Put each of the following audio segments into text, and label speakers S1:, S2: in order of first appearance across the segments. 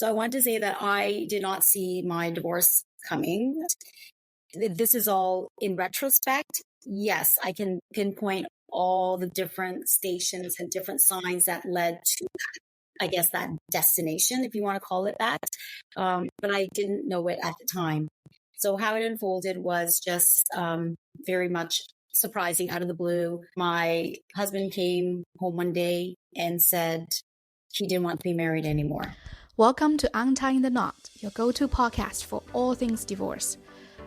S1: So I want to say that I did not see my divorce coming. This is all in retrospect. Yes, I can pinpoint all the different stations and different signs that led to, I guess, that destination, if you want to call it that. But I didn't know it at the time. So how it unfolded was just very much surprising out of the blue. My husband came home one day and said he didn't want to be married anymore.
S2: Welcome to Untying the Knot, your go-to podcast for all things divorce.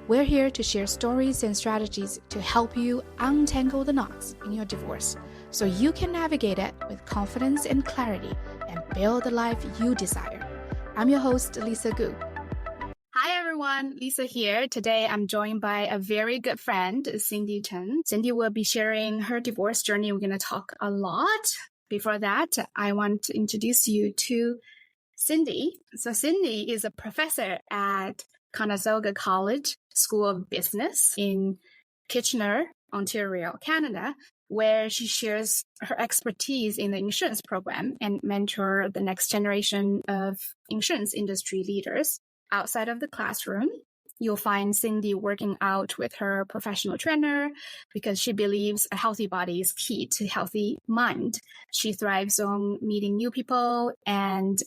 S2: We're here to share stories and strategies to help you untangle the knots in your divorce so you can navigate it with confidence and clarity and build the life you desire. I'm your host, Lisa Gu. Hi everyone, Lisa here. Today I'm joined by a very good friend, Cindy Chen. Cindy will be sharing her divorce journey. We're going to talk a lot. Before that, I want to introduce you to Cindy. So Cindy is a professor at Conestoga College School of Business in Kitchener, Ontario, Canada, where she shares her expertise in the insurance program and mentor the next generation of insurance industry leaders. Outside of the classroom, you'll find Cindy working out with her professional trainer because she believes a healthy body is key to healthy mind. She thrives on meeting new people and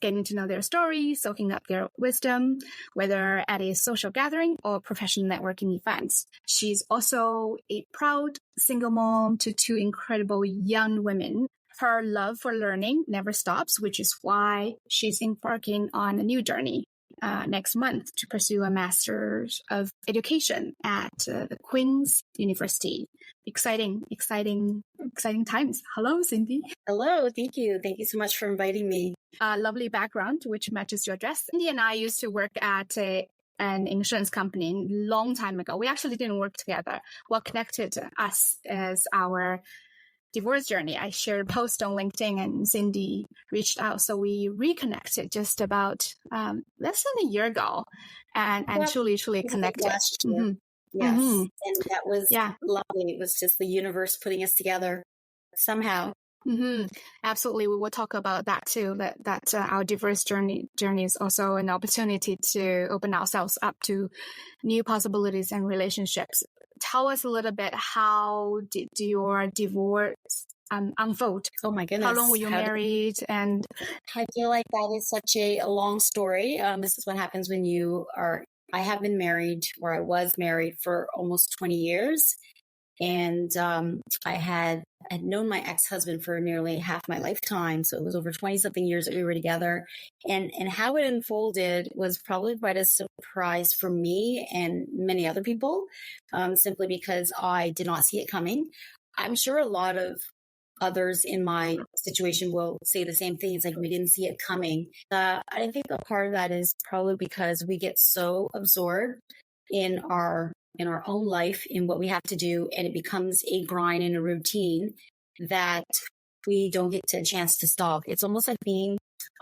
S2: getting to know their stories, soaking up their wisdom, whether at a social gathering or professional networking events. She's also a proud single mom to two incredible young women. Her love for learning never stops, which is why she's embarking on a new journey next month to pursue a Master's of Education at the Queen's University. Exciting times. Hello, Cindy.
S1: Hello, thank you. Thank you so much for inviting me.
S2: Lovely background, which matches your dress. Cindy and I used to work at an insurance company a long time ago. We actually didn't work together. What connected us as our divorce journey. I shared a post on LinkedIn and Cindy reached out. So we reconnected just about less than a year ago and truly connected.
S1: Last year. Mm-hmm. Yes. Mm-hmm. And that was lovely. It was just the universe putting us together somehow.
S2: Mm-hmm. Absolutely. We will talk about that too, that our divorce journey is also an opportunity to open ourselves up to new possibilities and relationships. Tell us a little bit, how did your divorce unfold?
S1: Oh my goodness.
S2: How long were you married? And
S1: I feel like that is such a long story. This is what happens when I have been married, or I was married for almost 20 years. And I had known my ex-husband for nearly half my lifetime. So it was over 20 something years that we were together. And how it unfolded was probably quite a surprise for me and many other people, simply because I did not see it coming. I'm sure a lot of others in my situation will say the same thing. It's like, we didn't see it coming. I think a part of that is probably because we get so absorbed in our own life, in what we have to do, and it becomes a grind and a routine that we don't get a chance to stop. It's almost like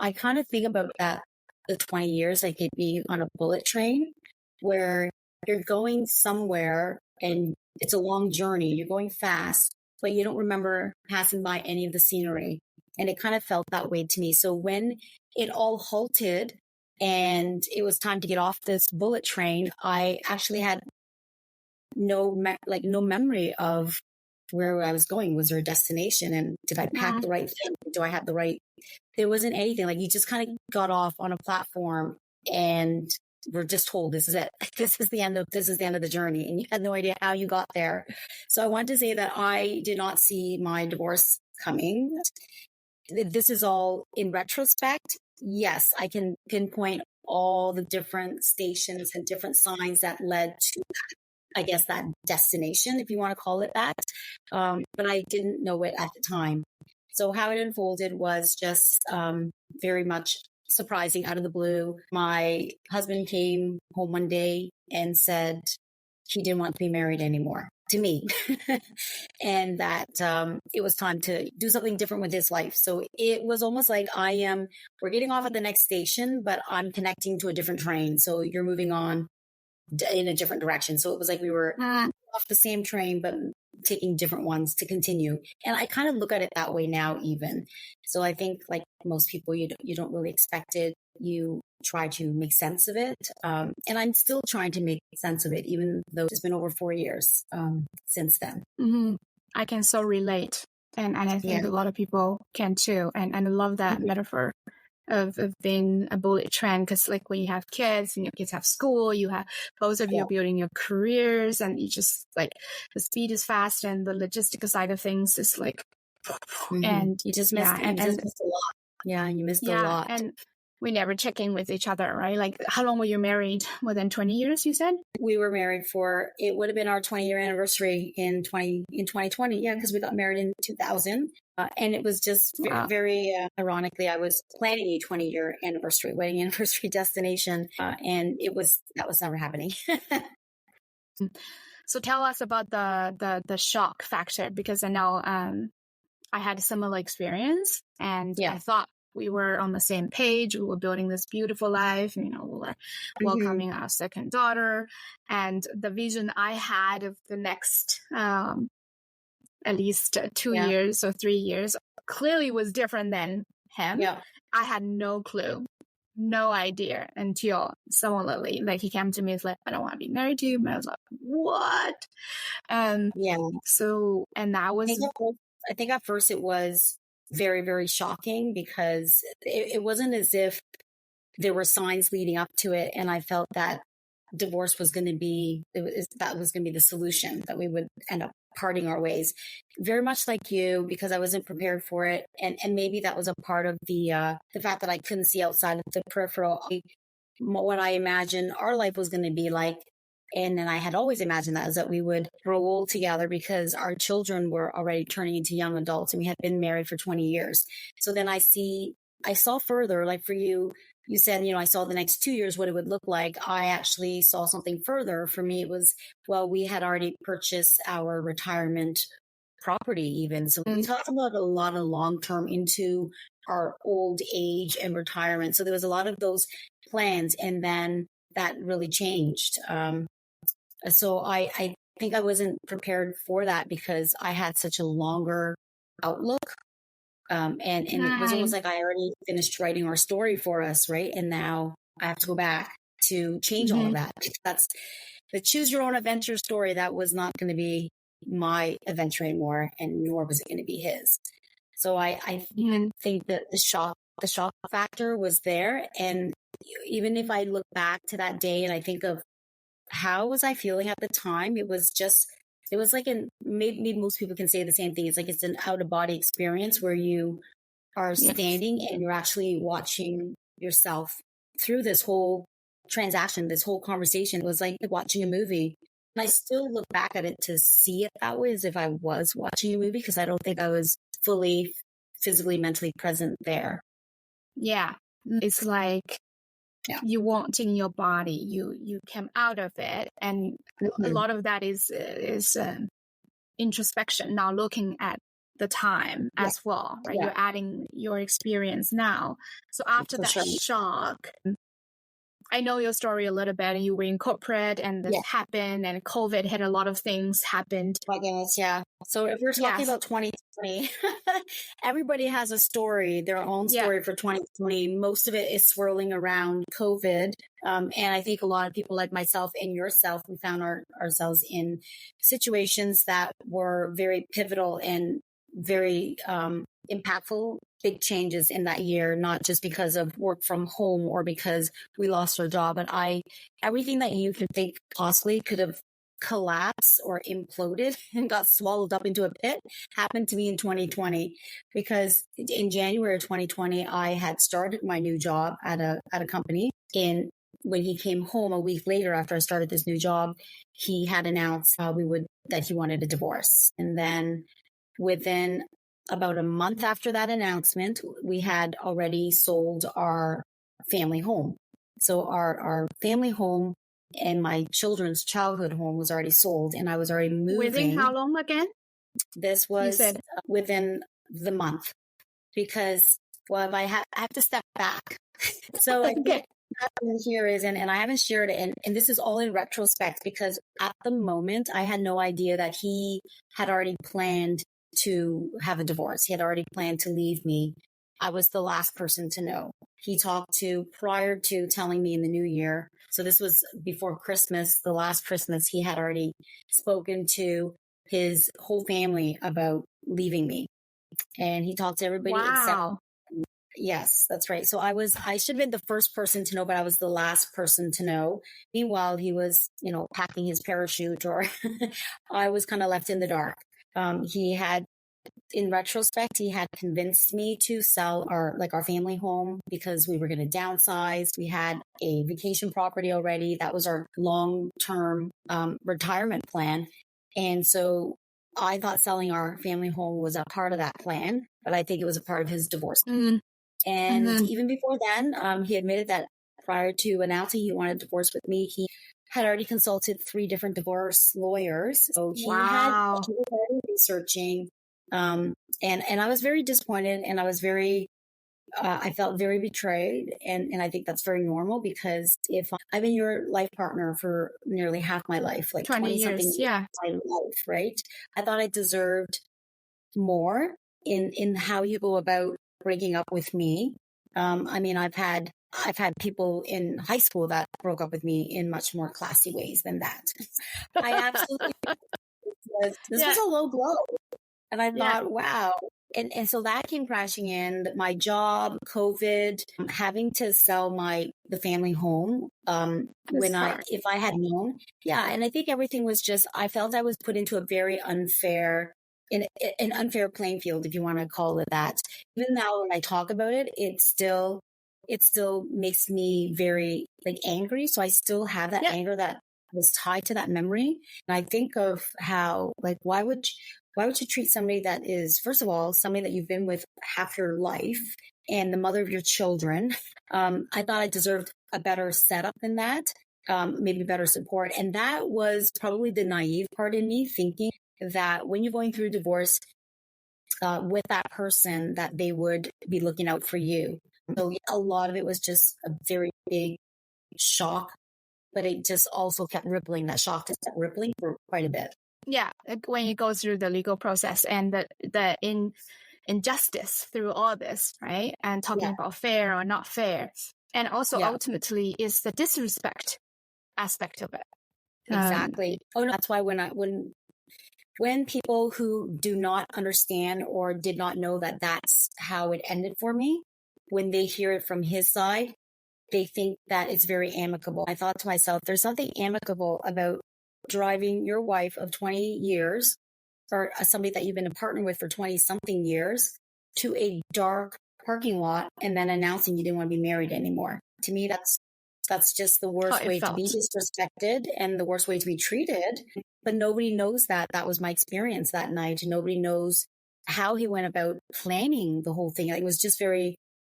S1: I kind of think about that, the 20 years, like it being on a bullet train where you're going somewhere and it's a long journey. You're going fast, but you don't remember passing by any of the scenery. And it kind of felt that way to me. So when it all halted and it was time to get off this bullet train, I actually had no memory of where I was going. Was there a destination? And did I pack the right thing? Do I have the right? There wasn't anything. Like, you just kind of got off on a platform and we're just told, this is it. This is the end of the journey. And you had no idea how you got there. So I want to say that I did not see my divorce coming. This is all in retrospect. Yes, I can pinpoint all the different stations and different signs that led to, I guess, that destination, if you want to call it that. But I didn't know it at the time. So how it unfolded was just very much surprising out of the blue. My husband came home one day and said he didn't want to be married anymore to me. And that it was time to do something different with his life. So it was almost like we're getting off at the next station, but I'm connecting to a different train. So you're moving on in a different direction. So it was like we were off the same train, but taking different ones to continue. And I kind of look at it that way now, even. So I think, like most people, you don't really expect it. You try to make sense of it. And I'm still trying to make sense of it, even though it's been over 4 years since then.
S2: Mm-hmm. I can so relate. And I think a lot of people can too. And I love that metaphor of being a bullet train, because like when you have kids and your kids have school, you have both of you are building your careers, and you just like the speed is fast and the logistical side of things is like, and
S1: you just missed, you just missed a lot. Yeah, you missed a lot.
S2: And we never check in with each other, right? Like, how long were you married? More than 20 years, you said?
S1: We were married for, it would have been our 20-year anniversary in 2020. Yeah, because we got married in 2000. And it was just very ironically, I was planning a 20-year anniversary, wedding anniversary destination. And that was never happening.
S2: So tell us about the shock factor, because I know I had a similar experience, and I thought we were on the same page. We were building this beautiful life. You know, we were welcoming our second daughter, and the vision I had of the next at least 2 years or 3 years clearly was different than him. Yeah. I had no clue, no idea until someone like he came to me and was like, I don't want to be married to you. And I was like, what? So, and that was,
S1: I think at first it was very, very shocking, because it wasn't as if there were signs leading up to it. And I felt that divorce was going to be, that was going to be the solution, that we would end up parting our ways. Very much like you, because I wasn't prepared for it. And maybe that was a part of the fact that I couldn't see outside of the peripheral, what I imagined our life was going to be like. And then I had always imagined that, is that we would grow old together, because our children were already turning into young adults, and we had been married for 20 years. So then I saw further, like for you, you said, I saw the next 2 years, what it would look like. I actually saw something further. For me, it was, we had already purchased our retirement property even. So we talked about a lot of long-term into our old age and retirement. So there was a lot of those plans. And then that really changed. So I think I wasn't prepared for that, because I had such a longer outlook. And it was almost like I already finished writing our story for us, right? And now I have to go back to change all of that. That's the choose your own adventure story. That was not going to be my adventure anymore, and nor was it going to be his. So I think that the shock factor was there. And even if I look back to that day and I think of how was I feeling at the time, it was like maybe most people can say the same thing. It's like, it's an out of body experience where you are standing and you're actually watching yourself through this whole transaction, this whole conversation. It was like watching a movie. And I still look back at it to see it that way, as if I was watching a movie, because I don't think I was fully physically, mentally present there.
S2: Yeah. It's like, you want in your body, you came out of it, and a lot of that is introspection. Now looking at the time as well, right? You're adding your experience now. So after that shock, I know your story a little bit, and you were in corporate, and this happened, and COVID hit, a lot of things happened.
S1: My goodness, yeah. So if we're talking about 2020, everybody has a story, their own story for 2020. Most of it is swirling around COVID. And I think a lot of people like myself and yourself, we found ourselves in situations that were very pivotal and very impactful, big changes in that year, not just because of work from home or because we lost our job, but everything that you could think possibly could have collapsed or imploded and got swallowed up into a pit happened to me in 2020. Because in January of 2020, I had started my new job at a company. And when he came home a week later after I started this new job, he had announced that he wanted a divorce. And then within about a month after that announcement, we had already sold our family home. So our family home and my children's childhood home was already sold, and I was already moving.
S2: Within how long again?
S1: This was within the month, because I have to step back. So happened here is, and I haven't shared it, and this is all in retrospect, because at the moment I had no idea that he had already planned to have a divorce. He had already planned to leave me. I was the last person to know. He talked to, prior to telling me in the new year. So this was before Christmas, the last Christmas, he had already spoken to his whole family about leaving me. And he talked to everybody except, yes, that's right. So I should have been the first person to know, but I was the last person to know. Meanwhile, he was, packing his parachute, or I was kind of left in the dark. He had, in retrospect, he had convinced me to sell our family home because we were going to downsize. We had a vacation property already. That was our long-term retirement plan. And so I thought selling our family home was a part of that plan, but I think it was a part of his divorce.
S2: Mm-hmm.
S1: And even before then, he admitted that prior to announcing he wanted a divorce with me, he had already consulted 3 different divorce lawyers. So he had already researching. And I was very disappointed, and I was I felt very betrayed. And I think that's very normal, because if I've been your life partner for nearly half my life, like 20 years, something years of my life, right? I thought I deserved more in how you go about breaking up with me. I mean, I've had people in high school that broke up with me in much more classy ways than that. I absolutely, this was a low blow. And I thought, wow. And so that came crashing in. My job, COVID, having to sell the family home. If I had known. Yeah. And I think everything was just, I felt I was put into a very unfair, an unfair playing field, if you want to call it that. Even now when I talk about it, it still makes me very angry. So I still have that anger that was tied to that memory. And I think of how, why would you treat somebody that is, first of all, somebody that you've been with half your life and the mother of your children? I thought I deserved a better setup than that, maybe better support. And that was probably the naive part in me, thinking that when you're going through a divorce with that person, that they would be looking out for you. So a lot of it was just a very big shock, but it just also kept rippling. That shock just kept rippling for quite a bit.
S2: Yeah, when you go through the legal process and the injustice through all this, right? And talking about fair or not fair. And also ultimately is the disrespect aspect of it.
S1: Exactly. That's why when people who do not understand or did not know that that's how it ended for me, when they hear it from his side, they think that it's very amicable. I thought to myself, there's something amicable about driving your wife of 20 years, or somebody that you've been a partner with for 20 something years, to a dark parking lot and then announcing you didn't want to be married anymore. To me, that's just the worst way to be disrespected and the worst way to be treated. But nobody knows that. That was my experience that night. Nobody knows how he went about planning the whole thing. It was just very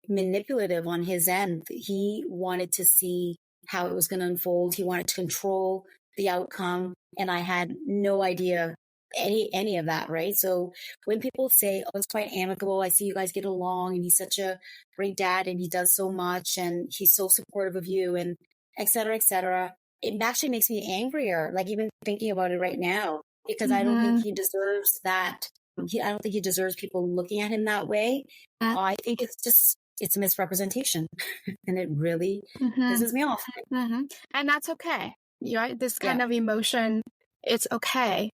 S1: manipulative on his end. He wanted to see how it was going to unfold. He wanted to control the outcome. And I had no idea any of that, right? So when people say, oh, it's quite amicable, I see you guys get along, and he's such a great dad, and he does so much, and he's so supportive of you, and et cetera, it actually makes me angrier, even thinking about it right now, because I don't think he deserves that. I don't think he deserves people looking at him that way. I think it's a misrepresentation, and it really pisses me off.
S2: And that's okay. Right? This kind of emotion, it's okay.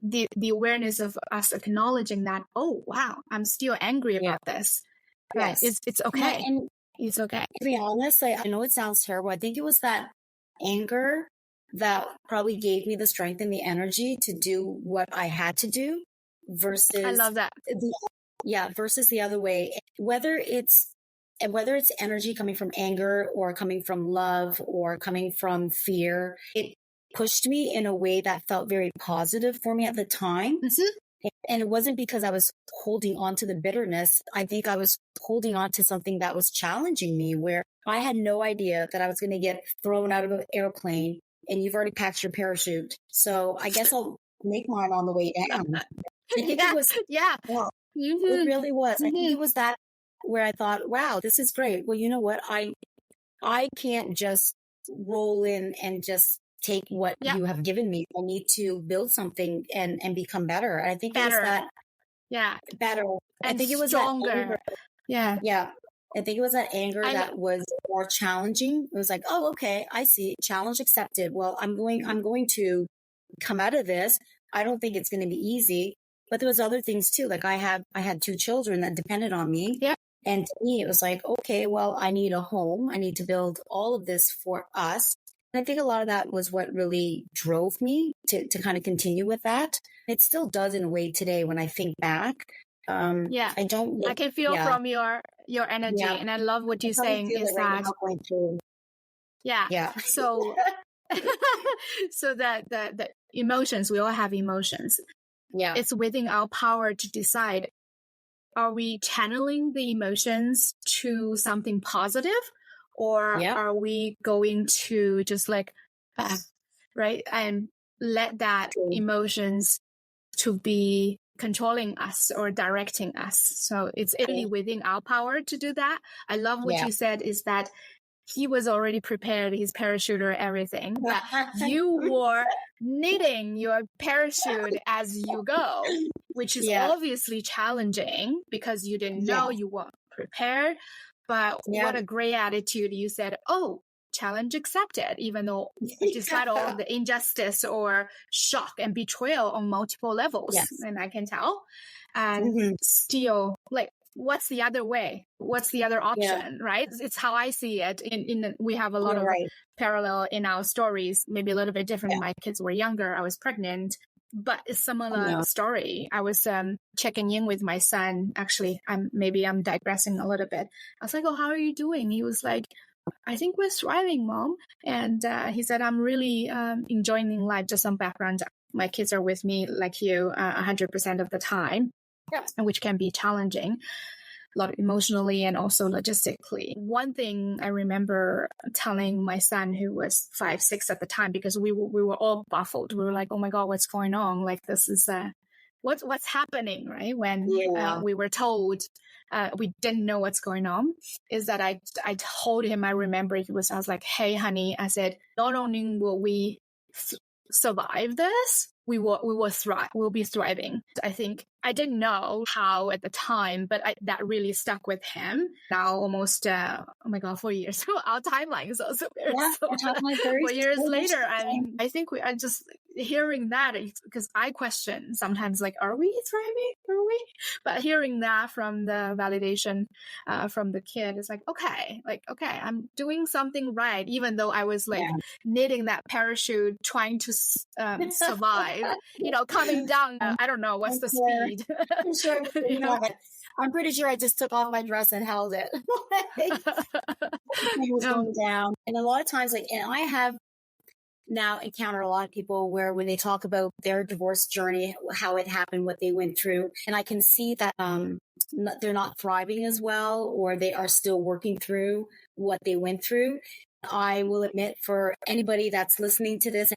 S2: The awareness of us acknowledging that, oh wow, I'm still angry about this. Right? It's okay. And it's okay.
S1: To be honest, I know it sounds terrible. I think it was that anger that probably gave me the strength and the energy to do what I had to do, versus
S2: I love that.
S1: Versus the other way. Whether it's energy coming from anger or coming from love or coming from fear, it pushed me in a way that felt very positive for me at the time. And it wasn't because I was holding on to the bitterness. I think I was holding on to something that was challenging me, where I had no idea that I was going to get thrown out of an airplane and you've already packed your parachute. So I guess I'll make mine on the way down. I think it was, it really was. I think it was that where I thought, wow, this is great. Well, you know what? I can't just roll in and just take what you have given me. I need to build something and become better. And I think it was that better.
S2: And
S1: I think it was
S2: stronger.
S1: That anger. Yeah. I think it was that anger that was more challenging. It was like, oh, okay, I see. Challenge accepted. Well, I'm going to come out of this. I don't think it's going to be easy. But there was other things too. Like I had 2 children that depended on me.
S2: Yeah.
S1: And to me, it was like, okay, well, I need a home. I need to build all of this for us. And I think a lot of that was what really drove me to kind of continue with that. It still does in a way today when I think back.
S2: I can feel from your energy, and I love what you're saying is that so so that the emotions, we all have emotions. It's within our power to decide, are we channeling the emotions to something positive, or are we going to just like right, and let that emotions to be controlling us or directing us. So it's really within our power to do that. I love what you said is that he was already prepared, his parachute or everything, but you were knitting your parachute as you go, which is obviously challenging because you didn't know, you weren't prepared. But what a great attitude. You said, oh, challenge accepted, even though despite all the injustice or shock and betrayal on multiple levels, and I can tell, and still, like, what's the other way? What's the other option, right? It's how I see it. We have a lot of parallel in our stories, maybe a little bit different. My kids were younger. I was pregnant, but a similar story. I was checking in with my son. Actually, I'm digressing a little bit. I was like, oh, how are you doing? He was like, I think we're thriving, Mom. And he said, I'm really enjoying life. Just some background. My kids are with me, like you, 100% of the time, which can be challenging, a lot emotionally and also logistically. One thing I remember telling my son, who was 5, 6 at the time, because we were all baffled. We were like, oh my God, what's going on? Like, this is what's happening, right? When we were told, we didn't know what's going on, is that I told him, I remember I was like, hey, honey, I said, not only will we survive this, we will thrive. We'll be thriving. I think I didn't know how at the time, but that really stuck with him. Now almost, 4 years. Our timeline is also very similar. 4 years later, I think we are just hearing that, because I question sometimes, like, are we thriving? Are we? But hearing that from the validation from the kid is like, okay, I'm doing something right, even though I was like knitting that parachute, trying to survive, coming down. I don't know what's the speed.
S1: I'm sure. I'm pretty sure I just took off my dress and held it. It was going down. And a lot of times, and I have now encountered a lot of people where when they talk about their divorce journey, how it happened, what they went through, and I can see that they're not thriving as well, or they are still working through what they went through. I will admit, for anybody that's listening to this,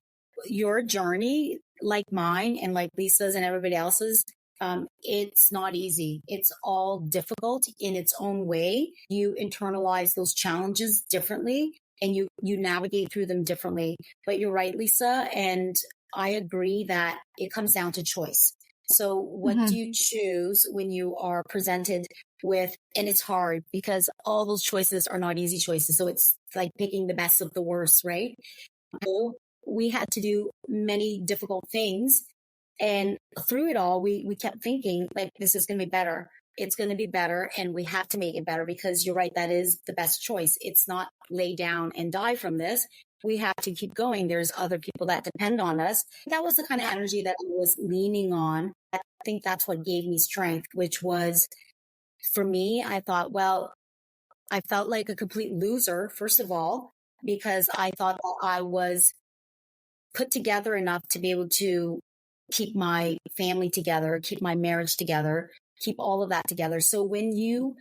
S1: your journey, like mine and like Lisa's and everybody else's, it's not easy. It's all difficult in its own way. You internalize those challenges differently and you navigate through them differently. But you're right, Lisa. And I agree that it comes down to choice. So what do you choose when you are presented with, and it's hard because all those choices are not easy choices. So it's like picking the best of the worst, right? So we had to do many difficult things. And through it all, we kept thinking, like, this is going to be better. It's going to be better. And we have to make it better because you're right. That is the best choice. It's not lay down and die from this. We have to keep going. There's other people that depend on us. That was the kind of energy that I was leaning on. I think that's what gave me strength, which was, for me, I thought, well, I felt like a complete loser, first of all, because I thought that I was put together enough to be able to keep my family together, keep my marriage together, keep all of that together. So when you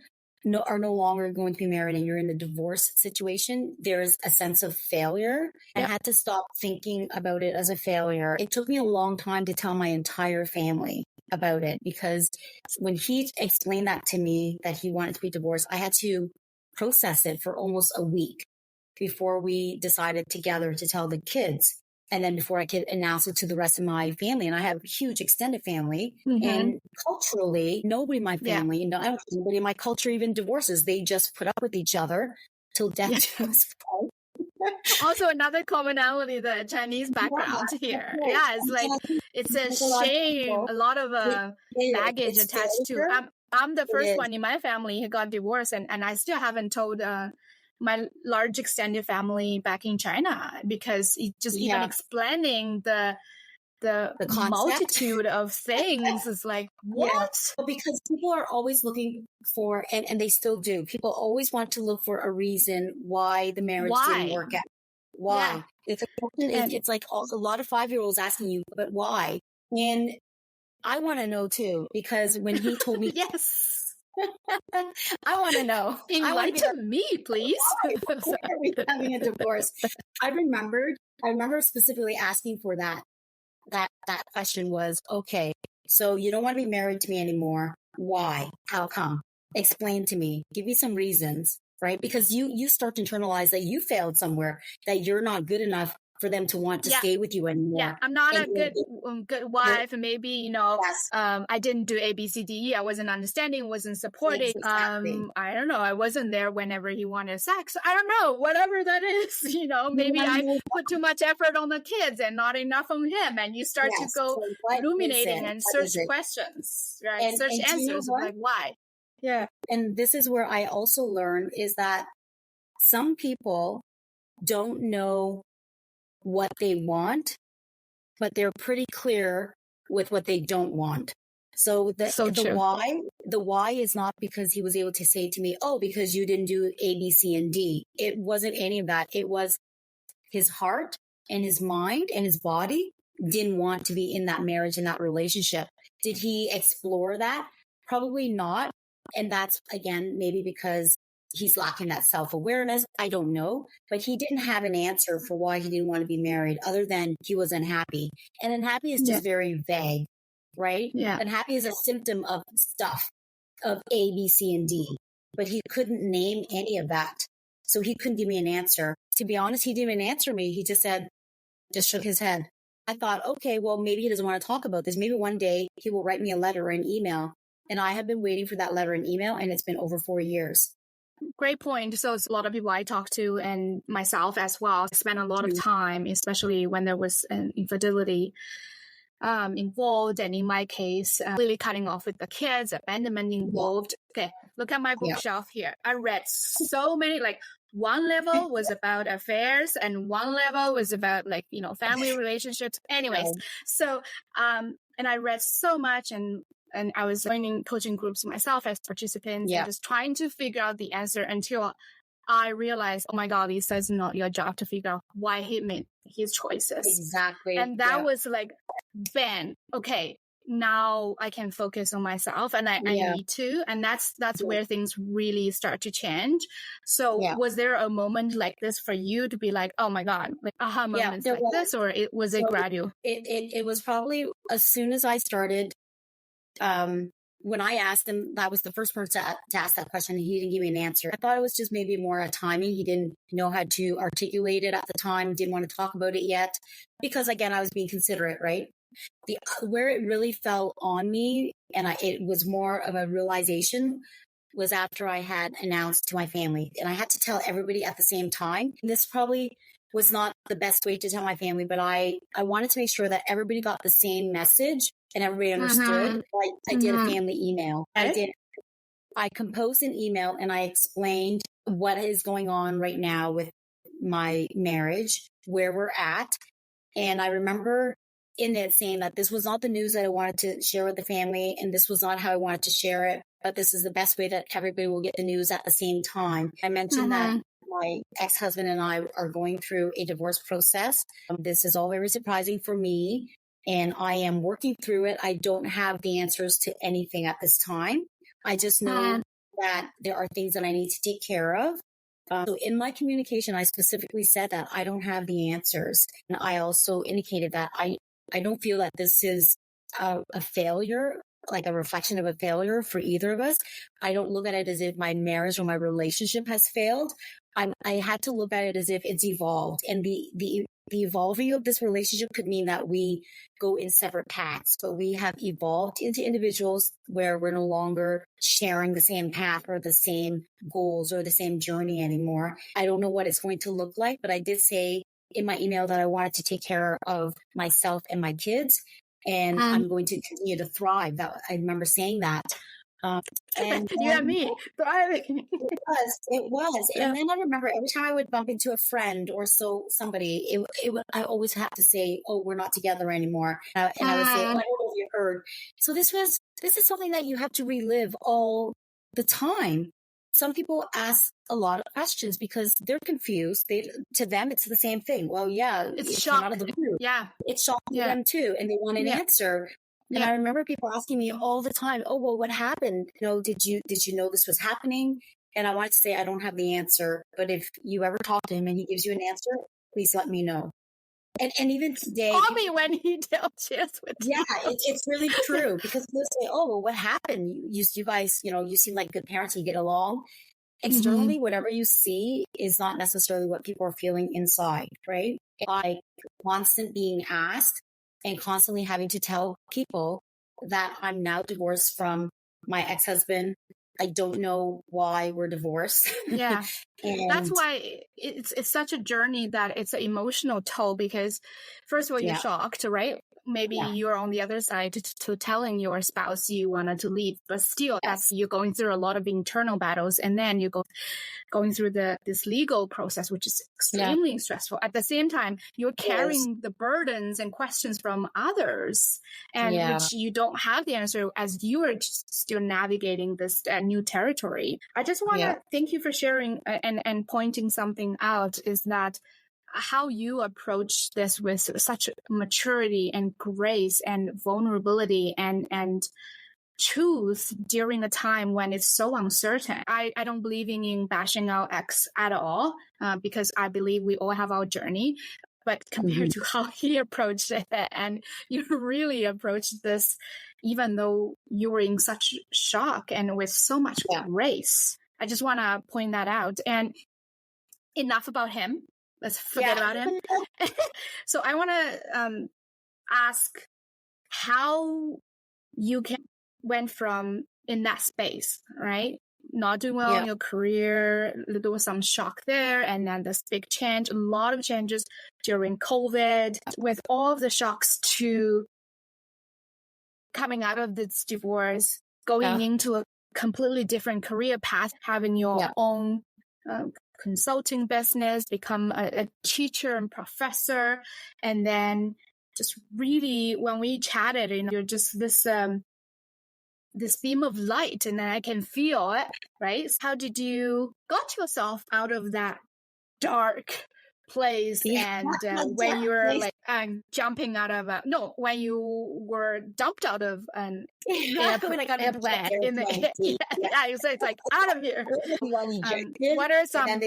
S1: are no longer going to be married and you're in a divorce situation, there's a sense of failure. I had to stop thinking about it as a failure. It took me a long time to tell my entire family about it, because when he explained that to me, that he wanted to be divorced, I had to process it for almost a week. before we decided together to tell the kids. And then before I could announce it to the rest of my family. And I have a huge extended family. And culturally, nobody in my family, I don't think anybody in my culture even divorces. They just put up with each other till death do us part.
S2: Also, another commonality, the Chinese background here. Right. Yeah, it's like, it's a shame, a lot of baggage attached to. I'm the first one in my family who got divorced, and I still haven't told my large extended family back in China, because it just even explaining the multitude of things is like, what?
S1: Yeah. Well, because people are always looking for, and they still do, people always want to look for a reason why the marriage didn't work out. Why? Yeah. It's like a lot of 5-year-olds asking you, but why? And I want to know too, because when he told me,
S2: yes,
S1: I want to know.
S2: Enlighten me, please.
S1: Why are we having a divorce? I remember specifically asking for that question was, okay, so you don't want to be married to me anymore. Why? How come? Explain to me. Give me some reasons, right? Because you start to internalize that you failed somewhere, that you're not good enough for them to want to stay with you anymore.
S2: Yeah, I'm not a good wife. Maybe, I didn't do A, B, C, D, E. I wasn't understanding, wasn't supporting. Exactly. I don't know. I wasn't there whenever he wanted sex. I don't know. Whatever that is, maybe I put too much effort on the kids and not enough on him. And you start to go ruminating and search questions, right? And search answers of like, why? Yeah.
S1: And this is where I also learned is that some people don't know what they want, but they're pretty clear with what they don't want. So the why is not because he was able to say to me, oh, because you didn't do A, B, C, and D. It wasn't any of that. It was his heart and his mind and his body didn't want to be in that marriage and that relationship. Did he explore that? Probably not. And that's, again, maybe because he's lacking that self-awareness. I don't know, but he didn't have an answer for why he didn't want to be married other than he was unhappy. And unhappy is just very vague, right? Yeah. Unhappy is a symptom of stuff, of A, B, C, and D, but he couldn't name any of that. So he couldn't give me an answer. To be honest, he didn't even answer me. He just shook his head. I thought, okay, well, maybe he doesn't want to talk about this. Maybe one day he will write me a letter or an email. And I have been waiting for that letter and email, and it's been over 4 years.
S2: Great point. So it's a lot of people I talk to, and myself as well, spend a lot of time, especially when there was an infidelity involved. And in my case, really cutting off with the kids, abandonment involved. Okay, look at my bookshelf here. I read so many, like one level was about affairs and one level was about family relationships. Anyways, so, and I read so much, and I was joining coaching groups myself as participants and just trying to figure out the answer until I realized, oh my God, Lisa, it's not your job to figure out why he made his choices.
S1: Exactly.
S2: And that was like, bam, okay, now I can focus on myself, and I need to. And that's where things really start to change. So was there a moment like this for you to be like, oh my God, like aha moments like this, or was it gradual?
S1: It was probably as soon as I started. When I asked him, that was the first person to ask that question, and he didn't give me an answer. I thought it was just maybe more a timing. He didn't know how to articulate it at the time, didn't want to talk about it yet, because again, I was being considerate, right? Where it really fell on me, and it was more of a realization, was after I had announced to my family, and I had to tell everybody at the same time. And this probably was not the best way to tell my family, but I wanted to make sure that everybody got the same message and everybody understood. I did a family email. I composed an email and I explained what is going on right now with my marriage, where we're at. And I remember in it saying that this was not the news that I wanted to share with the family, and this was not how I wanted to share it, but this is the best way that everybody will get the news at the same time. I mentioned that my ex-husband and I are going through a divorce process. This is all very surprising for me, and I am working through it. I don't have the answers to anything at this time. I just know that there are things that I need to take care of. So in my communication, I specifically said that I don't have the answers. And I also indicated that I don't feel that this is a failure like a reflection of a failure for either of us. I don't look at it as if my marriage or my relationship has failed. I had to look at it as if it's evolved, and the evolving of this relationship could mean that we go in separate paths, but we have evolved into individuals where we're no longer sharing the same path or the same goals or the same journey anymore. I don't know what it's going to look like, but I did say in my email that I wanted to take care of myself and my kids, and I'm going to continue to thrive. That I remember saying that.
S2: And you and me thriving.
S1: It was. Yeah. And then I remember every time I would bump into a friend or somebody, I always had to say, "Oh, we're not together anymore." And I would say, "Oh, I don't know if you heard." So this is something that you have to relive all the time. Some people ask a lot of questions because they're confused. To them, it's the same thing. Well, yeah,
S2: it's shock.
S1: Out of the blue.
S2: Yeah,
S1: it's shock to them too, and they want an answer. And I remember people asking me all the time, "Oh, well, what happened? Did you know this was happening?" And I wanted to say, I don't have the answer, but if you ever talk to him and he gives you an answer, please let me know. And even today,
S2: call me when he tells you.
S1: Yeah, it's really true, because they'll say, "Oh, well, what happened? You guys, you seem like good parents. You get along." Externally, whatever you see is not necessarily what people are feeling inside, right? By constant being asked and constantly having to tell people that I'm now divorced from my ex-husband. I don't know why we're divorced.
S2: Yeah. That's why it's such a journey that it's an emotional toll, because first of all, you're shocked, right? Maybe you're on the other side to telling your spouse you wanted to leave, but still you're going through a lot of internal battles, and then you going through this legal process, which is extremely stressful. At the same time, you're carrying the burdens and questions from others, and which you don't have the answer as you are still navigating this new territory. I just want to thank you for sharing and pointing something out, is that how you approach this with such maturity and grace and vulnerability and truth during a time when it's so uncertain. I don't believe in bashing our ex at all, because I believe we all have our journey. But compared to how he approached it, and you really approached this, even though you were in such shock and with so much grace. I just want to point that out. And enough about him. Let's forget about him. So I want to ask how you went from in that space, right? Not doing well in your career, there was some shock there, and then this big change, a lot of changes during COVID, with all of the shocks to coming out of this divorce, going into a completely different career path, having your own consulting business, become a teacher and professor, and then just really, when we chatted, you're just this beam of light, and then I can feel it, right? How did you got yourself out of that dark place, and when you were jumping out of when you were dumped out of an
S1: when I got
S2: airplane in the so it's like out of here. What are some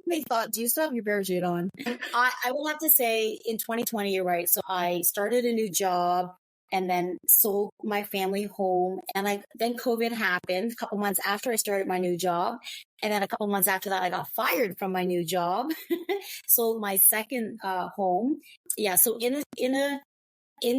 S1: they thought, do you still have your parachute on? I will have to say, in 2020, you're right. So I started a new job and then sold my family home. And then COVID happened a couple months after I started my new job. And then a couple months after that, I got fired from my new job. Sold my second home. Yeah. So in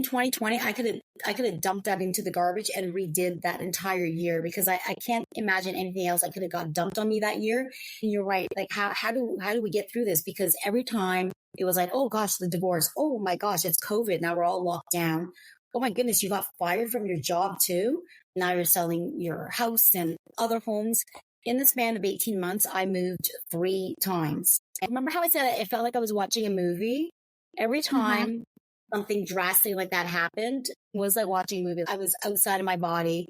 S1: 2020, I could have dumped that into the garbage and redid that entire year, because I can't imagine anything else I could have got dumped on me that year. And you're right. Like, how do we get through this? Because every time it was like, oh gosh, the divorce. Oh my gosh, it's COVID. Now we're all locked down. Oh my goodness, you got fired from your job too. Now you're selling your house and other homes. In the span of 18 months, I moved 3 times. And remember how I said it felt like I was watching a movie? Every time something drastic like that happened, it was like watching a movie. I was outside of my body.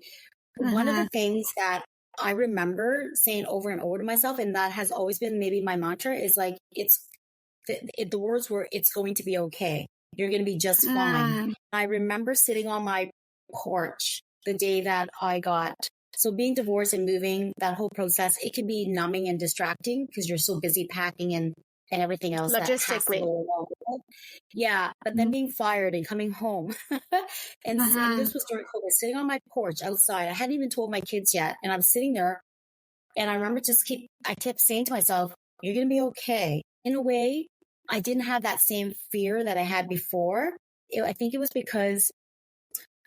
S1: One of the things that I remember saying over and over to myself, and that has always been maybe my mantra, is like, the words were, "It's going to be okay. You're going to be just fine." I remember sitting on my porch the day that I got. So being divorced and moving, that whole process, it can be numbing and distracting because you're so busy packing and everything else.
S2: Logistically.
S1: Yeah, but then being fired and coming home, and
S2: Uh-huh.
S1: this was during COVID, sitting on my porch outside. I hadn't even told my kids yet, and I'm sitting there, and I remember I kept saying to myself, "You're gonna be okay." In a way, I didn't have that same fear that I had before. I think it was because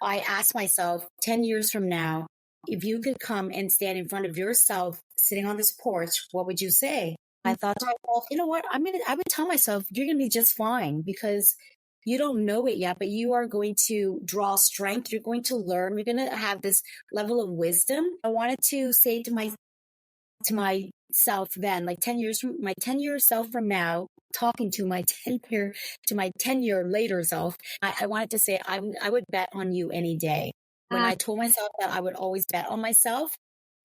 S1: I asked myself, 10 years from now, if you could come and stand in front of yourself sitting on this porch, what would you say? I thought to myself, you know what? I would tell myself, you're going to be just fine because you don't know it yet, but you are going to draw strength. You're going to learn. You're going to have this level of wisdom. I wanted to say to myself then, like 10 years from my 10-year self from now, talking to my 10-year later self, I wanted to say, I would bet on you any day. When I told myself that I would always bet on myself,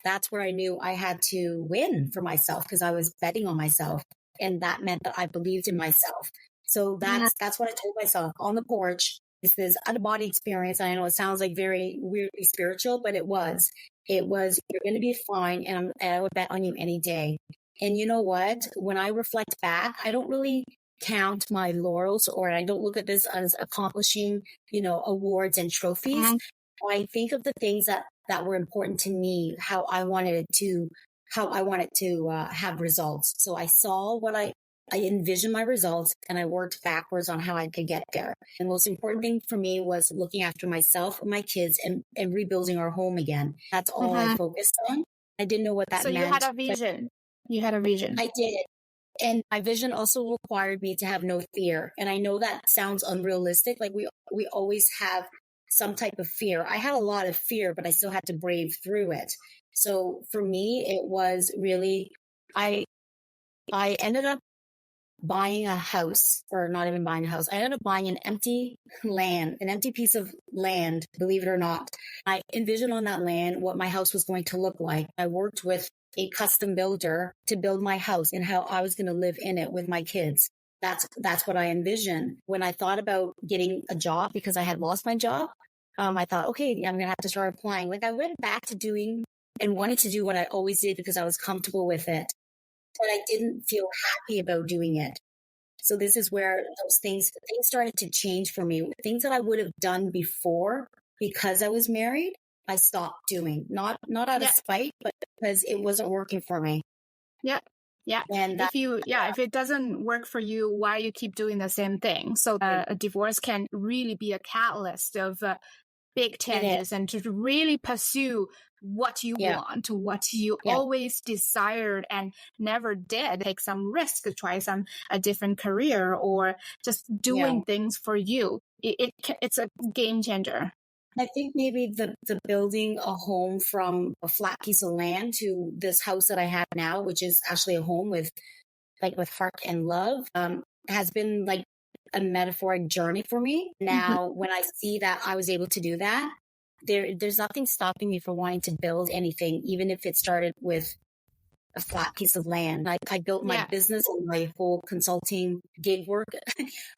S1: that's where I knew I had to win for myself because I was betting on myself. And that meant that I believed in myself. So that's what I told myself on the porch. This is out of body experience. I know it sounds like very weirdly spiritual, but it was. It was, you're going to be fine. And I would bet on you any day. And you know what? When I reflect back, I don't really count my laurels, or I don't look at this as accomplishing, awards and trophies. I think of the things that were important to me, how I wanted to have results. So I saw I envisioned my results, and I worked backwards on how I could get there. The most important thing for me was looking after myself and my kids and rebuilding our home again. That's all I focused on. I didn't know what that meant.
S2: So you had a vision. You had a vision.
S1: I did. And my vision also required me to have no fear. And I know that sounds unrealistic. Like we always have some type of fear. I had a lot of fear, but I still had to brave through it. So for me, it was really, I ended up buying a house, or not even buying a house. I ended up buying an empty piece of land, believe it or not. I envisioned on that land what my house was going to look like. I worked with a custom builder to build my house and how I was going to live in it with my kids. That's what I envisioned. When I thought about getting a job, because I had lost my job, I thought, okay, I'm going to have to start applying. Like I went back to doing and wanted to do what I always did because I was comfortable with it, but I didn't feel happy about doing it. So this is where things started to change for me. Things that I would have done before because I was married, I stopped doing. Not out of spite, but because it wasn't working for me.
S2: Yeah. Yeah. And if it doesn't work for you, why you keep doing the same thing? So a divorce can really be a catalyst of big changes and to really pursue what you want, what you always desired and never did. Take some risk, try a different career, or just doing things for you. It's a game changer.
S1: I think maybe the building a home from a flat piece of land to this house that I have now, which is actually a home with heart and love, has been like a metaphoric journey for me. Now, when I see that I was able to do that, there's nothing stopping me from wanting to build anything, even if it started with a flat piece of land. I built my business and my whole consulting gig work.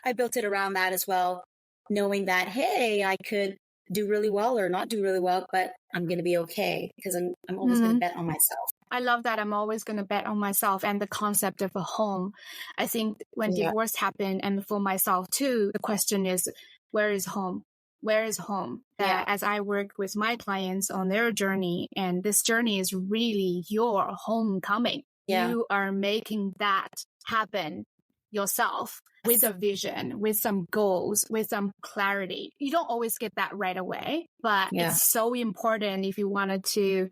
S1: I built it around that as well, knowing that, hey, I could do really well or not do really well, but I'm going to be okay because I'm always going to bet on myself.
S2: I love that. I'm always going to bet on myself, and the concept of a home. I think when divorce happened, and for myself too, the question is, where is home? Where is home? As I work with my clients on their journey, and this journey is really your homecoming. You are making that happen yourself with a vision, with some goals, with some clarity. You don't always get that right away, but it's so important if you wanted to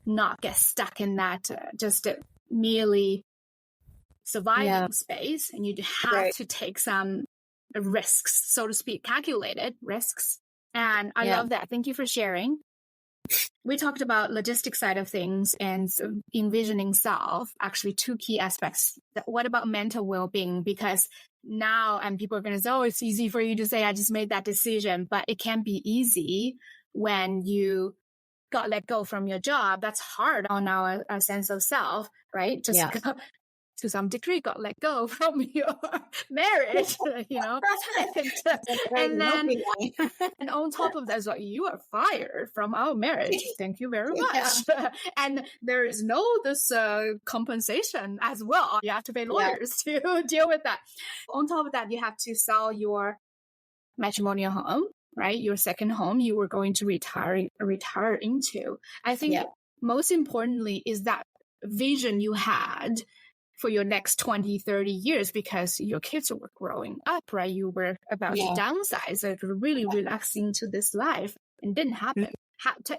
S2: not get stuck in that just merely surviving space, and you have to take some risks, so to speak, calculated risks. And I love that. Thank you for sharing. We talked about logistic side of things and envisioning self, actually two key aspects. What about mental well-being? Because now, and people are going to say, oh, it's easy for you to say, I just made that decision, but it can be easy when you got let go from your job. That's hard on our sense of self, right? to some degree got let go from your marriage, and then and on top of that, like, you are fired from our marriage. Thank you very much. And there is no this compensation as well. You have to pay lawyers to deal with that. On top of that, you have to sell your matrimonial home, right? Your second home you were going to retire into. I think most importantly is that vision you had for your next 20, 30 years, because your kids were growing up, right? You were about to downsize, really relaxing to this life, and didn't happen.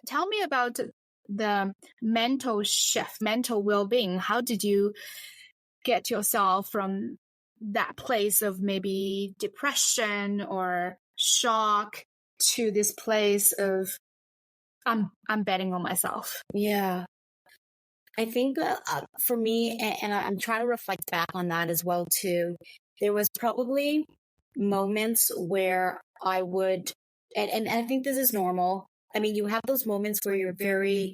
S2: Tell me about the mental shift, mental well-being. How did you get yourself from that place of maybe depression or shock to this place of I'm betting on myself?
S1: Yeah. I think for me, and I'm trying to reflect back on that as well too, there was probably moments where I would, and I think this is normal. I mean, you have those moments where you're very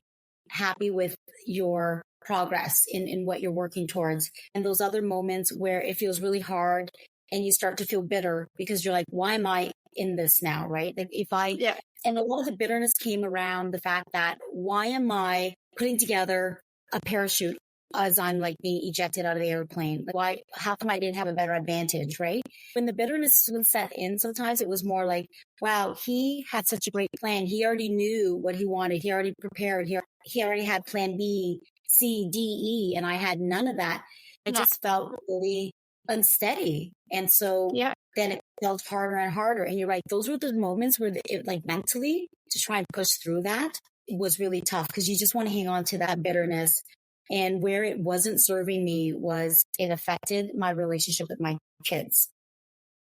S1: happy with your progress in what you're working towards. And those other moments where it feels really hard and you start to feel bitter because you're like, why am I in this now? Right. Like and a lot of the bitterness came around the fact that why am I putting together a parachute as I'm like being ejected out of the airplane? Like, how come I didn't have a better advantage? Right. When the bitterness was set in, sometimes it was more like, wow, he had such a great plan. He already knew what he wanted. He already prepared. He already had plan B, C, D, E, and I had none of that. I just felt really unsteady. And so then it felt harder and harder. And you're right. Those were the moments where it, like, mentally to try and push through that, it was really tough because you just want to hang on to that bitterness. And where it wasn't serving me was it affected my relationship with my kids.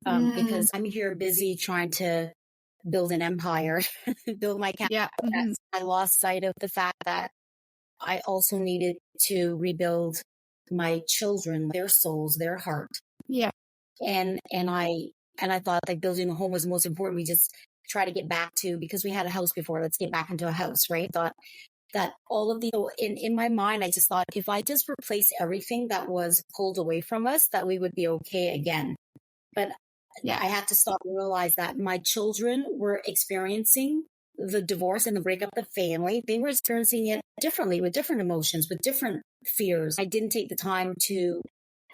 S1: Because I'm here busy trying to build an empire, build my capital. I lost sight of the fact that I also needed to rebuild my children, their souls, their heart. Yeah. And I thought like building a home was the most important. We just try to get back to, because we had a house before, let's get back into a house, right? Thought that all of the, in my mind, I just thought if I just replace everything that was pulled away from us, that we would be okay again. But I had to stop and realize that my children were experiencing the divorce and the breakup of the family. They were experiencing it differently, with different emotions, with different fears. I didn't take the time to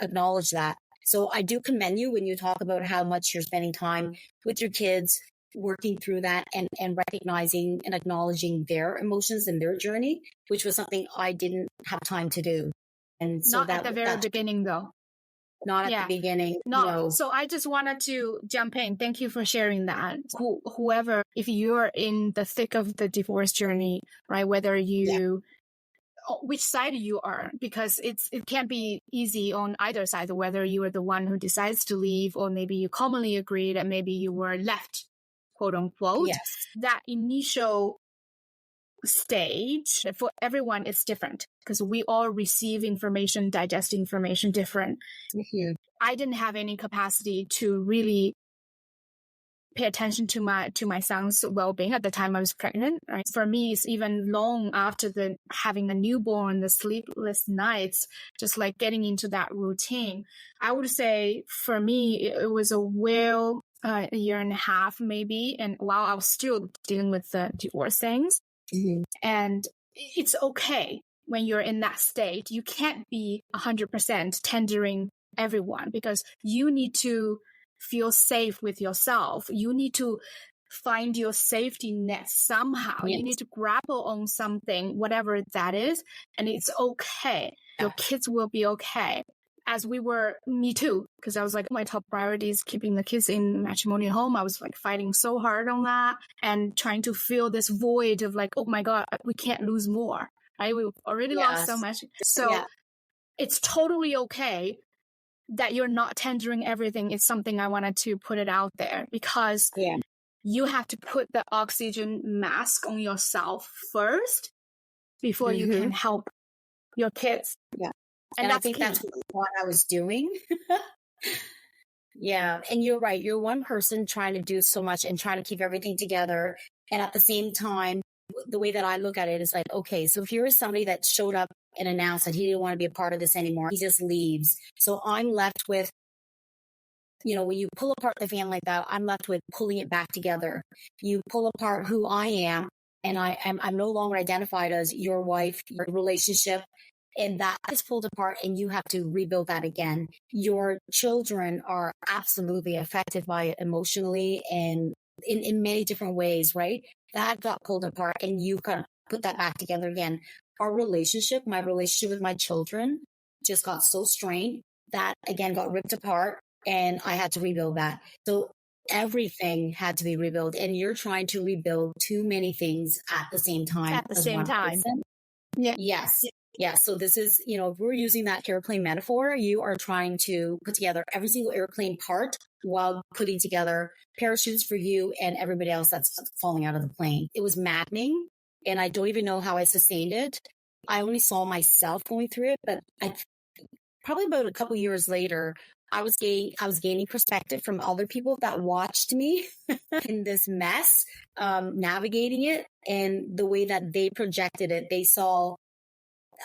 S1: acknowledge that. So I do commend you when you talk about how much you're spending time with your kids, working through that and recognizing and acknowledging their emotions and their journey, which was something I didn't have time to do. And so
S2: not at the very beginning, though.
S1: Not at the beginning. No.
S2: So I just wanted to jump in. Thank you for sharing that. Whoever, if you're in the thick of the divorce journey, right, whether you, which side you are, because it can't be easy on either side, whether you are the one who decides to leave, or maybe you commonly agree that maybe you were left, quote unquote. Yes. That initial stage for everyone is different because we all receive information, digest information different. I didn't have any capacity to really pay attention to my son's well-being at the time I was pregnant. Right? For me, it's even long after having a newborn, the sleepless nights, just like getting into that routine. I would say for me, it was a year and a half maybe, and while I was still dealing with the divorce things. And it's okay when you're in that state. You can't be 100% tendering everyone because you need to feel safe with yourself. You need to find your safety net somehow. Yes. You need to grapple on something, whatever that is, and it's okay. Your kids will be okay. As me too, because I was like, my top priority is keeping the kids in matrimonial home. I was like fighting so hard on that and trying to fill this void of like, oh my God, we can't lose more. Right? We've already lost so much. So it's totally okay that you're not tendering everything. It's something I wanted to put it out there because you have to put the oxygen mask on yourself first before you can help your kids. Yeah.
S1: And I think that's what I was doing. And you're right. You're one person trying to do so much and trying to keep everything together. And at the same time, the way that I look at it is like, okay, so if you're somebody that showed up and announced that he didn't want to be a part of this anymore, he just leaves. So I'm left with, when you pull apart the family like that, I'm left with pulling it back together. You pull apart who I am, and I'm no longer identified as your wife, your relationship, and that is pulled apart, and you have to rebuild that again. Your children are absolutely affected by it emotionally and in many different ways, right? That got pulled apart, and you kind of put that back together again. My relationship with my children just got so strained that again got ripped apart, and I had to rebuild that. So everything had to be rebuilt, and you're trying to rebuild too many things at the same time.
S2: At the same time.
S1: Yeah. Yes. Yeah. So this is, if we're using that airplane metaphor, you are trying to put together every single airplane part while putting together parachutes for you and everybody else that's falling out of the plane. It was maddening, and I don't even know how I sustained it. I only saw myself going through it, but probably about a couple years later, I was gaining perspective from other people that watched me in this mess, navigating it, and the way that they projected it. They saw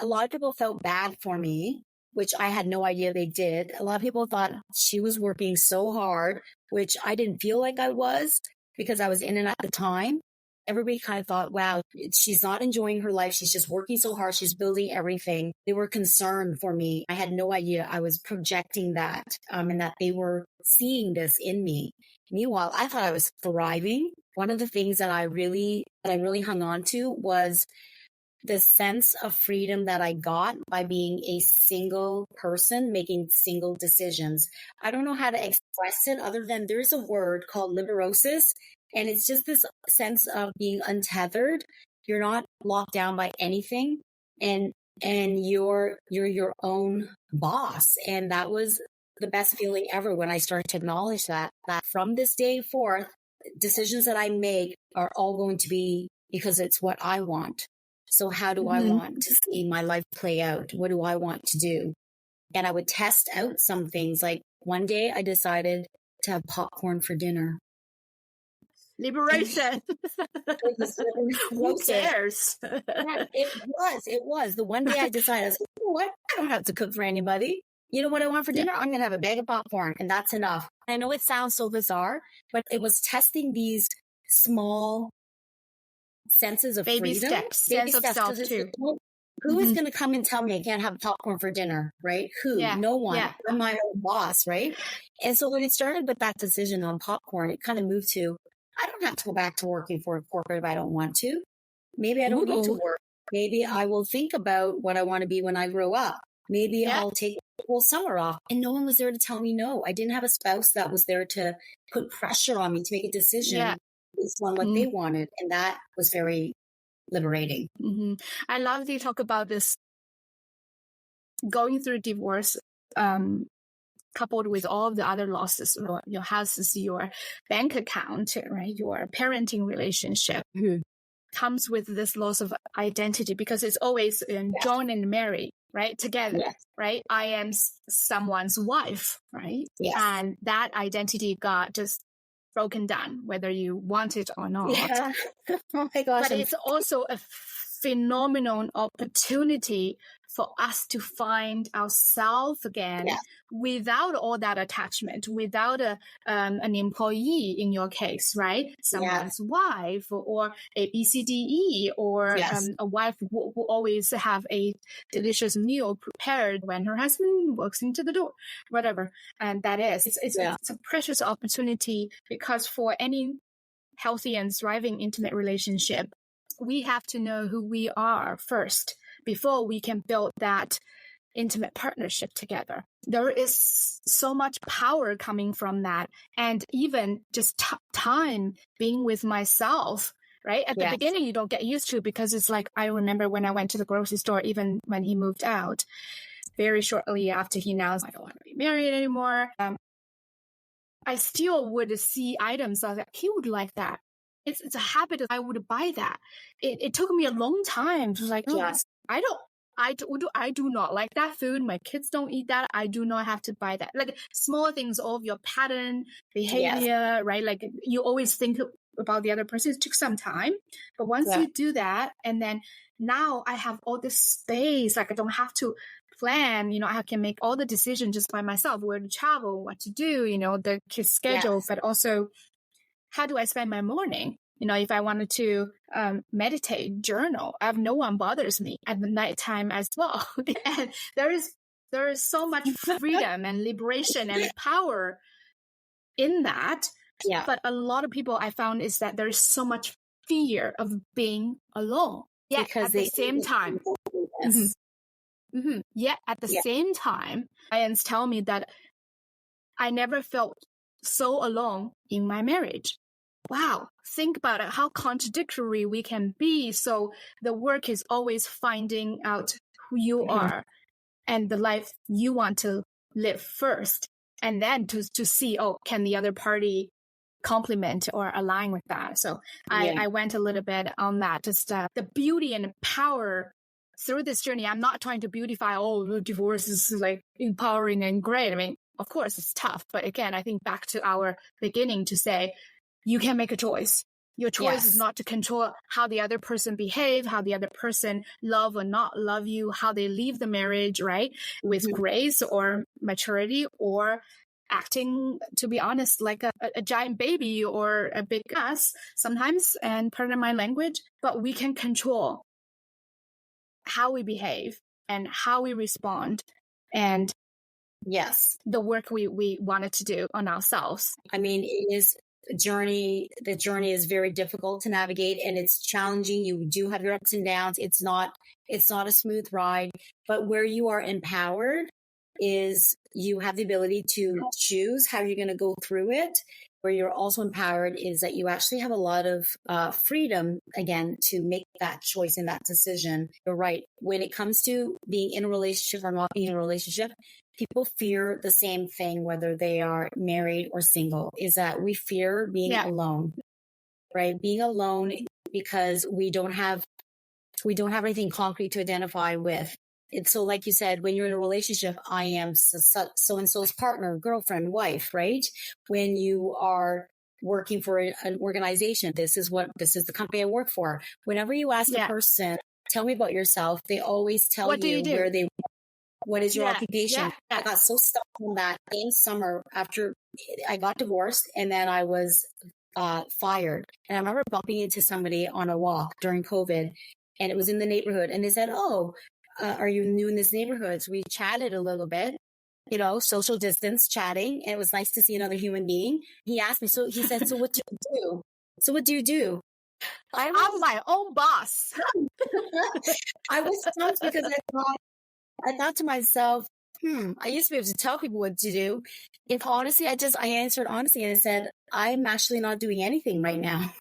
S1: a lot of people felt bad for me, which I had no idea they did. A lot of people thought she was working so hard, which I didn't feel like I was because I was in it at the time. Everybody kind of thought, wow, she's not enjoying her life. She's just working so hard. She's building everything. They were concerned for me. I had no idea I was projecting that, and that they were seeing this in me. Meanwhile, I thought I was thriving. One of the things that I really hung on to was the sense of freedom that I got by being a single person making single decisions. I don't know how to express it other than there's a word called liberosis, and it's just this sense of being untethered. You're not locked down by anything, and you're your own boss. And that was the best feeling ever when I started to acknowledge that from this day forth, decisions that I make are all going to be because it's what I want. So how do I want to see my life play out? What do I want to do? And I would test out some things. Like one day I decided to have popcorn for dinner.
S2: Liberation. Who cares?
S1: Yeah, it was. The one day I decided, I was like, you know what? I don't have to cook for anybody. You know what I want for dinner? I'm going to have a bag of popcorn, and that's enough. I know it sounds so bizarre, but it was testing these small senses of
S2: baby
S1: freedom.
S2: Steps, sense of self too.
S1: Who is going to come and tell me I can't have popcorn for dinner, right? Who? Yeah. No one. Yeah. I'm my own boss, right? And so when it started with that decision on popcorn, it kind of moved to, I don't have to go back to working for a corporate if I don't want to. Maybe I don't need to work. Maybe I will think about what I want to be when I grow up. Maybe I'll take the whole summer off. And no one was there to tell me no. I didn't have a spouse that was there to put pressure on me to make a decision based on what they wanted. And that was very liberating.
S2: I love that you talk about this going through divorce, coupled with all of the other losses, your houses, your bank account, right? Your parenting relationship comes with this loss of identity because it's always John and Mary, right? Together, right? I am someone's wife, right? Yes. And that identity got just broken down, whether you want it or not.
S1: Yeah. Oh my gosh.
S2: But it's also a phenomenal opportunity for us to find ourselves again without all that attachment, without an employee in your case, right? Someone's wife or a BCDE or a wife who always have a delicious meal prepared when her husband walks into the door, whatever. And that is, it's a precious opportunity because for any healthy and thriving intimate relationship, we have to know who we are first before we can build that intimate partnership together. There is so much power coming from that. And even just time being with myself, right? At the beginning, you don't get used to because it's like, I remember when I went to the grocery store, even when he moved out, very shortly after he announced, I don't want to be married anymore. I still would see items. I was like, he would like that. It's a habit. I would buy that. It took me a long time to like, I do not like that food. My kids don't eat that. I do not have to buy that. Like small things, all of your pattern, behavior, right? Like you always think about the other person. It took some time, but once you do that, and then now I have all this space, like I don't have to plan, I can make all the decisions just by myself, where to travel, what to do, the kids' schedule, but also how do I spend my morning? If I wanted to meditate, journal, I have no one bothers me at the nighttime as well. And there is so much freedom and liberation and power in that.
S1: Yeah.
S2: But a lot of people I found is that there is so much fear of being alone. Yeah, because at the same time.
S1: Yes.
S2: Yeah, at the same time, clients tell me that I never felt so alone in my marriage. Wow, think about it, how contradictory we can be. So the work is always finding out who you are and the life you want to live first. And then to see, can the other party complement or align with that? So I went a little bit on that, just the beauty and power through this journey. I'm not trying to beautify, divorce is like empowering and great. I mean, of course it's tough, but again, I think back to our beginning to say, you can make a choice. Your choice is not to control how the other person behave, how the other person love or not love you, how they leave the marriage, right? With grace or maturity, or acting, to be honest, like a giant baby or a big ass sometimes, and pardon my language, but we can control how we behave and how we respond, and the work we wanted to do on ourselves.
S1: I mean, it is a journey. The journey is very difficult to navigate, and it's challenging. You do have your ups and downs. It's not a smooth ride, but where you are empowered is you have the ability to choose how you're going to go through it. Where you're also empowered is that you actually have a lot of freedom, again, to make that choice and that decision. You're right. When it comes to being in a relationship or not being in a relationship, people fear the same thing, whether they are married or single, is that we fear being alone, right? Being alone because we don't have anything concrete to identify with. And so, like you said, when you're in a relationship, I am so-and-so's partner, girlfriend, wife, right? When you are working for an organization, this is the company I work for. Whenever you ask a person, tell me about yourself, they always tell you where they work. What is your occupation? I got so stuck on that in summer after I got divorced, and then I was fired. And I remember bumping into somebody on a walk during COVID, and it was in the neighborhood, and they said, are you new in this neighborhood? So we chatted a little bit, social distance chatting. And it was nice to see another human being. He asked me, he said, so what do you do? So what do you do?
S2: I'm my own boss.
S1: I was stumped because I thought to myself, I used to be able to tell people what to do. If honestly, I answered honestly and I said, I'm actually not doing anything right now.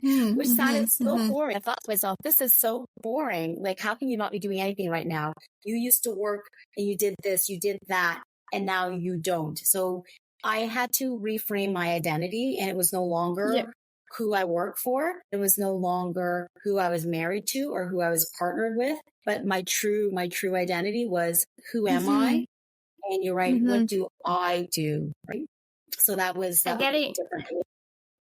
S1: Which sounded so boring. I thought to myself, this is so boring. Like, how can you not be doing anything right now? You used to work and you did this, you did that, and now you don't. So I had to reframe my identity, and it was no longer who I work for. It was no longer who I was married to or who I was partnered with. But my true identity was, who am I? And you're right. What do I do? Right. So that was different.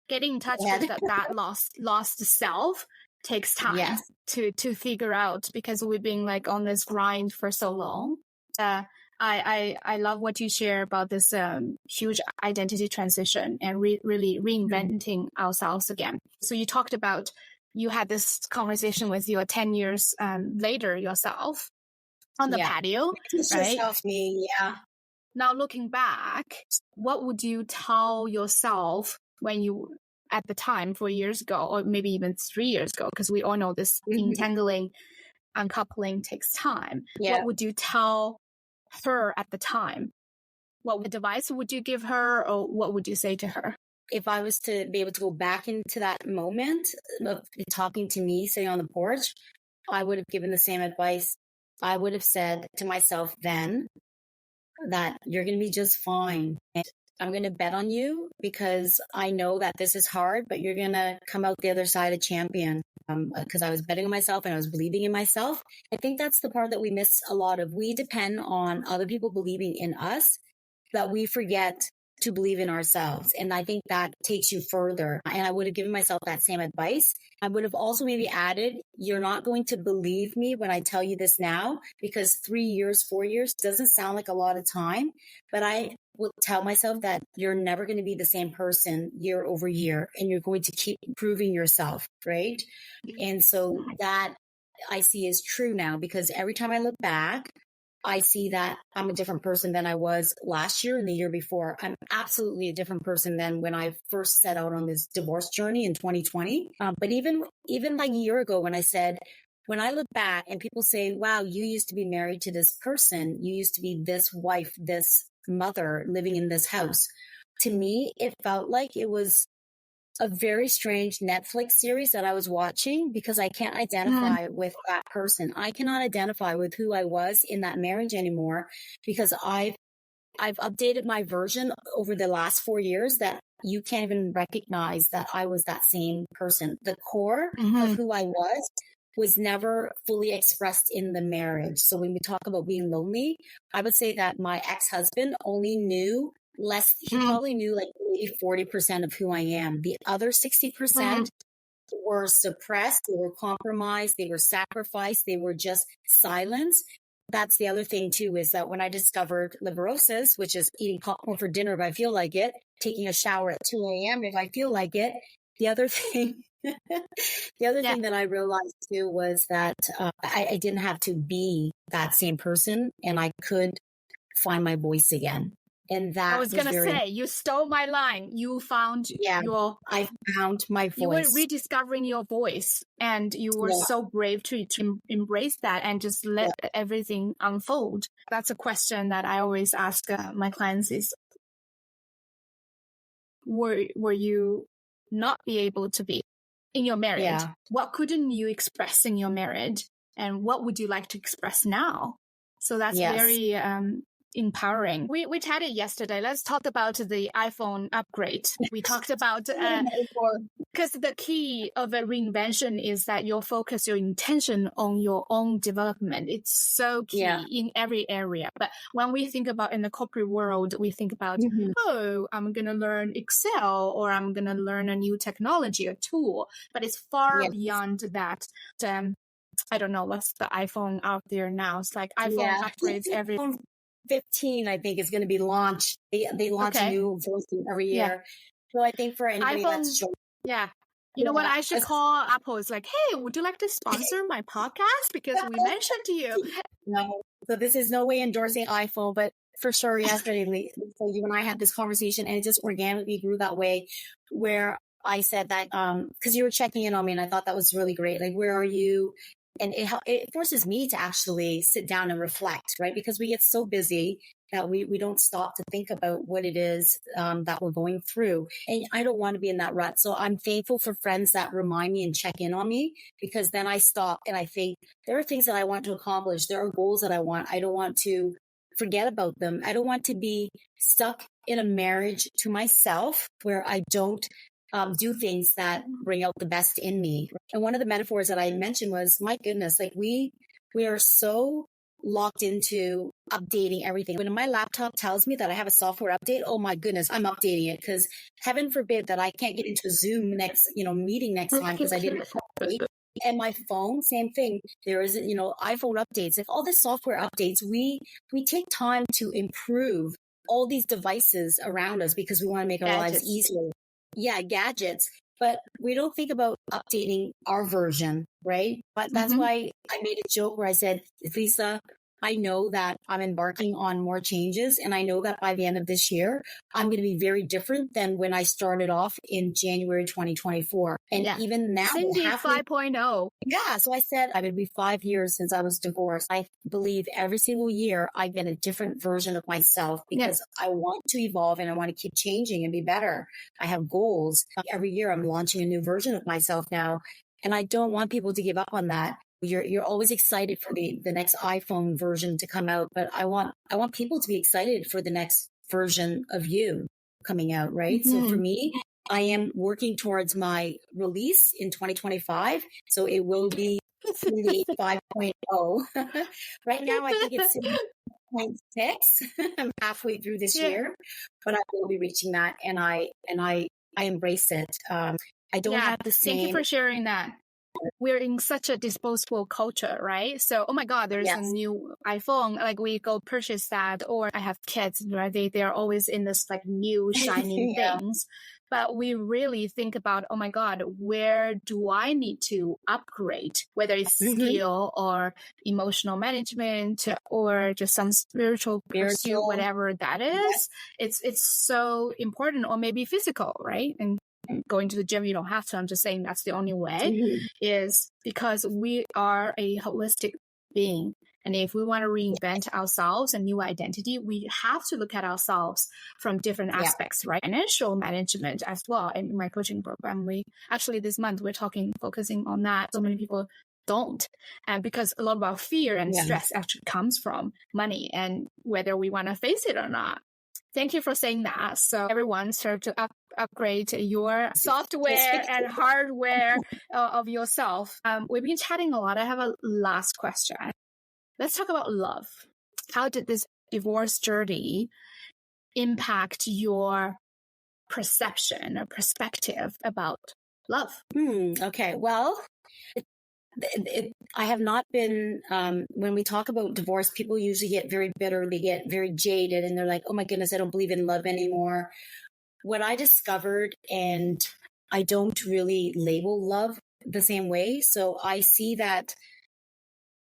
S2: Getting in touch with that lost self takes time to figure out, because we've been like on this grind for so long. I love what you share about this huge identity transition and really reinventing ourselves again. So you talked about, you had this conversation with your 10 years later yourself on the patio, right?
S1: Me,
S2: Now looking back, what would you tell yourself when you, at the time 4 years ago, or maybe even 3 years ago, because we all know this entangling, uncoupling takes time. What would you tell her at the time? What advice would you give her, or what would you say to her?
S1: If I was to be able to go back into that moment of talking to me sitting on the porch, I would have given the same advice. I would have said to myself then that you're going to be just fine. And I'm going to bet on you, because I know that this is hard, but you're going to come out the other side a champion. Because I was betting on myself and I was believing in myself. I think that's the part that we miss a lot of. We depend on other people believing in us, that we forget to believe in ourselves. And I think that takes you further. And I would have given myself that same advice. I would have also maybe added, you're not going to believe me when I tell you this now, because 3 years, 4 years doesn't sound like a lot of time. But I would tell myself that you're never going to be the same person year over year, and you're going to keep improving yourself, right? And so that I see is true now, because every time I look back, I see that I'm a different person than I was last year and the year before. I'm absolutely a different person than when I first set out on this divorce journey in 2020. But even like a year ago, when I look back and people say, wow, you used to be married to this person. You used to be this wife, this mother living in this house. To me, it felt like it was a very strange Netflix series that I was watching, because I can't identify with that person. I cannot identify with who I was in that marriage anymore, because I've updated my version over the last 4 years that you can't even recognize that I was that same person. The core of who I was never fully expressed in the marriage. So when we talk about being lonely, I would say that my ex-husband only knew he probably knew like maybe 40% of who I am. The other 60% were suppressed, they were compromised, they were sacrificed, they were just silenced. That's the other thing too, is that when I discovered liberosis, which is eating popcorn for dinner if I feel like it, taking a shower at 2 a.m. if I feel like it, the other thing thing that I realized too was that I didn't have to be that same person, and I could find my voice again. And that
S2: I was going to say, you stole my line. You found
S1: I found my voice.
S2: You were rediscovering your voice, and you were so brave to embrace that and just let everything unfold. That's a question that I always ask my clients is, were you not be able to be in your marriage? Yeah. What couldn't you express in your marriage? And what would you like to express now? So that's very empowering. We chatted yesterday. Let's talk about the iPhone upgrade. We talked about because the key of a reinvention is that your focus, your intention on your own development. It's so key in every area. But when we think about in the corporate world, we think about, I'm going to learn Excel, or I'm going to learn a new technology or tool. But it's far beyond that. I don't know what's the iPhone out there now. It's like iPhone upgrades every
S1: 15, I think, is going to be launched. They launch a new version every year. So I think for anybody that's
S2: you know what I should call Apple is like, hey, would you like to sponsor my podcast? Because we mentioned to you.
S1: No, so this is no way endorsing iPhone, but for sure yesterday, so you and I had this conversation, and it just organically grew that way, where I said that, because you were checking in on me, and I thought that was really great. Like, where are you? And it forces me to actually sit down and reflect, right? Because we get so busy that we don't stop to think about what it is that we're going through. And I don't want to be in that rut. So I'm thankful for friends that remind me and check in on me, because then I stop and I think there are things that I want to accomplish. There are goals that I want. I don't want to forget about them. I don't want to be stuck in a marriage to myself where I don't do things that bring out the best in me. And one of the metaphors that I mentioned was, my goodness, like we are so locked into updating everything. When my laptop tells me that I have a software update, oh my goodness, I'm updating it, because heaven forbid that I can't get into Zoom meeting next time because I didn't update. And my phone, same thing. There is, iPhone updates. If all the software updates, we take time to improve all these devices around us because we want to make our lives easier. Yeah, gadgets. But we don't think about updating our version, right? But that's why I made a joke where I said, Lisa, I know that I'm embarking on more changes, and I know that by the end of this year, I'm going to be very different than when I started off in January 2024. And even now,
S2: Cindy 5.0.
S1: Yeah. So I said, it would be 5 years since I was divorced. I believe every single year I get a different version of myself, because I want to evolve and I want to keep changing and be better. I have goals. Every year I'm launching a new version of myself now. And I don't want people to give up on that. You're always excited for the next iPhone version to come out, but I want people to be excited for the next version of you coming out, right? So for me, I am working towards my release in 2025. So it will be 5.0. Right now, I think it's 1.6. I'm halfway through this year, but I will be reaching that, and I embrace it. I don't have the same.
S2: Thank you for sharing that. We're in such a disposable culture, right? So, oh my God, there's a new iPhone. Like we go purchase that, or I have kids, right? They are always in this like new shining things. But we really think about, oh my God, where do I need to upgrade? Whether it's skill or emotional management or just some spiritual pursuit, whatever that is. It's so important, or maybe physical, right? And going to the gym, you don't have to. I'm just saying that's the only way, is because we are a holistic being. And if we want to reinvent ourselves, a new identity, we have to look at ourselves from different aspects, right? Financial management as well. In my coaching program, we actually this month, we're focusing on that. So many people don't. And because a lot of our fear and stress actually comes from money and whether we want to face it or not. Thank you for saying that. So everyone start to upgrade your software and hardware of yourself. We've been chatting a lot. I have a last question. Let's talk about love. How did this divorce journey impact your perception or perspective about love?
S1: Okay. Well, I have not been, when we talk about divorce, people usually get very bitter. They get very jaded and they're like, oh my goodness, I don't believe in love anymore. What I discovered, and I don't really label love the same way. So I see that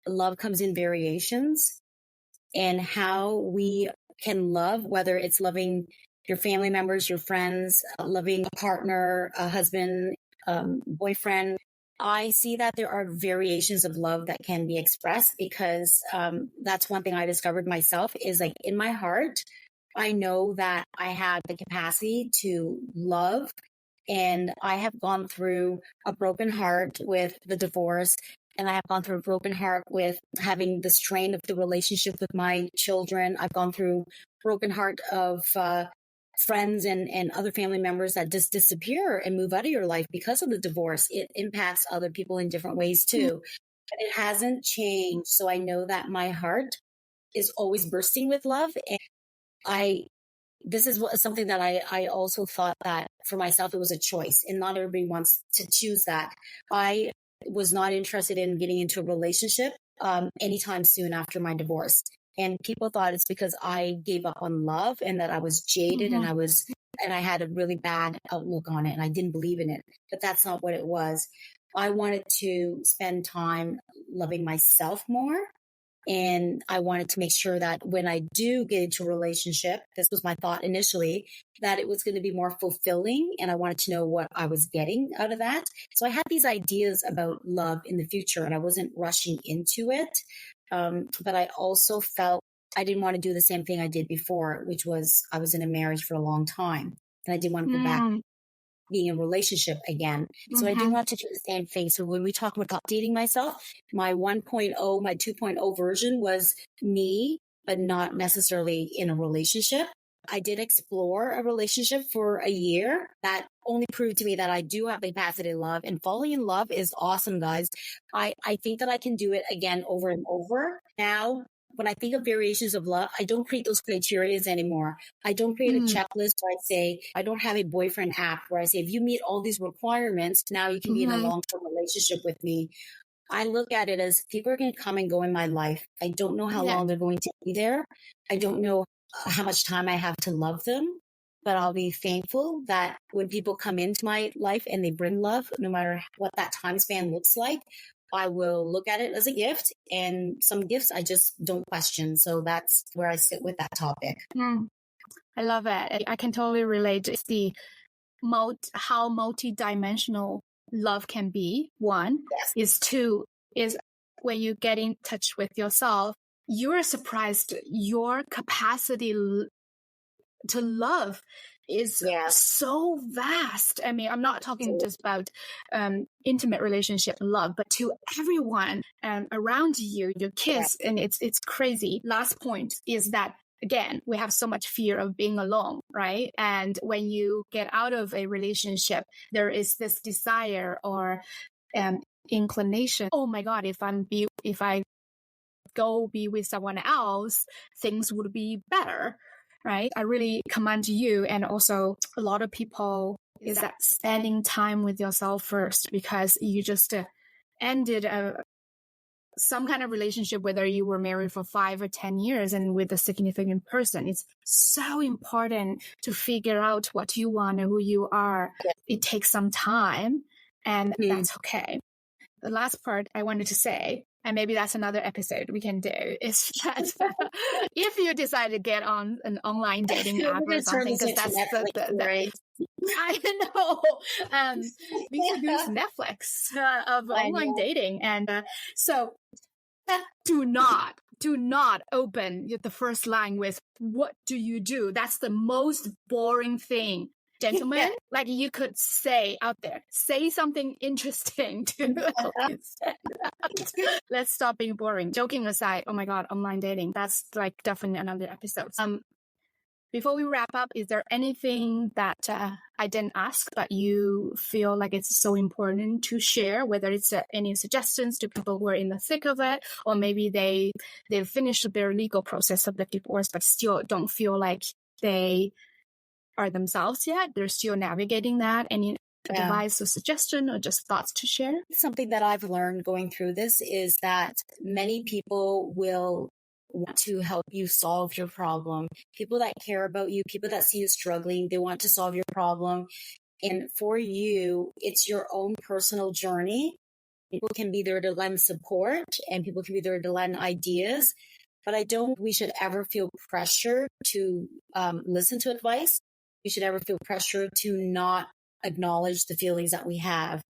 S1: love comes in variations, and how we can love, whether it's loving your family members, your friends, loving a partner, a husband, boyfriend. I see that there are variations of love that can be expressed, because that's one thing I discovered myself is like in my heart, I know that I have the capacity to love. And I have gone through a broken heart with the divorce. And I have gone through a broken heart with having the strain of the relationship with my children. I've gone through broken heart of friends and other family members that just disappear and move out of your life because of the divorce. It impacts other people in different ways too. But it hasn't changed. So I know that my heart is always bursting with love. And this is something that I also thought that for myself, it was a choice, and not everybody wants to choose that. I was not interested in getting into a relationship anytime soon after my divorce. And people thought it's because I gave up on love and that I was jaded and I had a really bad outlook on it and I didn't believe in it. But that's not what it was. I wanted to spend time loving myself more. And I wanted to make sure that when I do get into a relationship, this was my thought initially, that it was going to be more fulfilling. And I wanted to know what I was getting out of that. So I had these ideas about love in the future and I wasn't rushing into it. But I also felt I didn't want to do the same thing I did before, which was I was in a marriage for a long time and I didn't want to go back being in a relationship again. So I didn't want to do the same thing. So when we talk about updating myself, my 1.0, my 2.0 version was me, but not necessarily in a relationship. I did explore a relationship for a year. That only proved to me that I do have the capacity to love, and falling in love is awesome, guys. I think that I can do it again over and over. Now, when I think of variations of love, I don't create those criteria anymore. I don't create a checklist where I say, I don't have a boyfriend app where I say, if you meet all these requirements, now you can be in a long-term relationship with me. I look at it as people are going to come and go in my life. I don't know how long they're going to be there. I don't know how much time I have to love them, but I'll be thankful that when people come into my life and they bring love, no matter what that time span looks like, I will look at it as a gift, and some gifts I just don't question. So that's where I sit with that topic.
S2: I love it. I can totally relate. It's the how multidimensional love can be. One is two is when you get in touch with yourself, you're surprised your capacity to love is so vast. I mean, I'm not talking just about intimate relationship love, but to everyone around you, your kids, and it's crazy. Last point is that, again, we have so much fear of being alone, right? And when you get out of a relationship, there is this desire or inclination. Oh my God, if I go be with someone else, things would be better, right? I really commend you. And also a lot of people is that spending time with yourself first, because you just ended some kind of relationship, whether you were married for 5 or 10 years and with a significant person. It's so important to figure out what you want and who you are. It takes some time, and that's okay. The last part I wanted to say, and maybe that's another episode we can do, is that if you decide to get on an online dating app or something, because that's I know. We could use Netflix of online dating. And so do not open the first line with, what do you do? That's the most boring thing. Gentlemen, like you could say out there, say something interesting to let's stop being boring. Joking aside, oh my God, online dating, that's like definitely another episode. Before we wrap up, is there anything that I didn't ask but you feel like it's so important to share, whether it's any suggestions to people who are in the thick of it, or maybe they've finished their legal process of the divorce but still don't feel like they are themselves yet? They're still navigating that. Any advice or suggestion or just thoughts to share?
S1: Something that I've learned going through this is that many people will want to help you solve your problem. People that care about you, people that see you struggling, they want to solve your problem. And for you, it's your own personal journey. People can be there to lend support and people can be there to lend ideas. But I don't, we should ever feel pressure to listen to advice. We should ever feel pressure to not acknowledge the feelings that we have.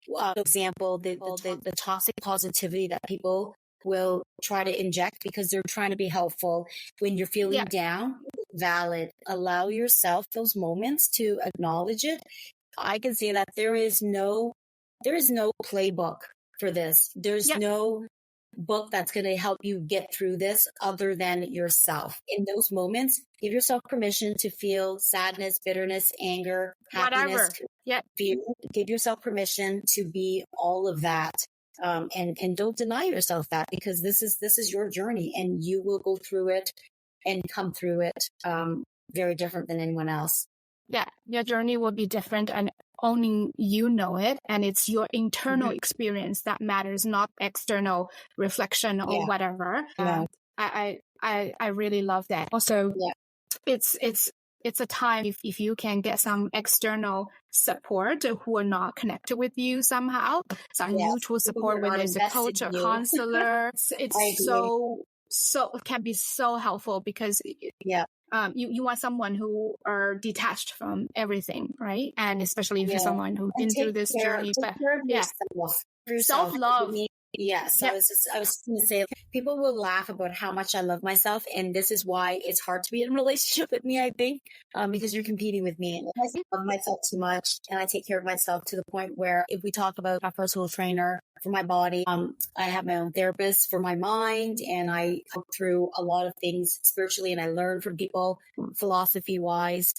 S1: For example, the toxic positivity that people will try to inject because they're trying to be helpful. When you're feeling down, valid. Allow yourself those moments to acknowledge it. I can say that there is no playbook for this. There's no book that's going to help you get through this other than yourself. In those moments, give yourself permission to feel sadness, bitterness, anger, happiness, fear. Give yourself permission to be all of that. And don't deny yourself that, because this is your journey and you will go through it and come through it very different than anyone else.
S2: Yeah, your journey will be different and only you know it. And it's your internal experience that matters, not external reflection or whatever. I really love that. Also, it's a time if you can get some external support who are not connected with you somehow, some mutual support, whether it's a coach or counselor. It's so it can be so helpful because you want someone who are detached from everything, right? And especially if you're someone who's been through this journey. But self-love.
S1: Yes, I was going to say, people will laugh about how much I love myself, and this is why it's hard to be in a relationship with me, I think, because you're competing with me. And I love myself too much, and I take care of myself to the point where if we talk about my personal trainer for my body, I have my own therapist for my mind, and I go through a lot of things spiritually, and I learn from people philosophy-wise.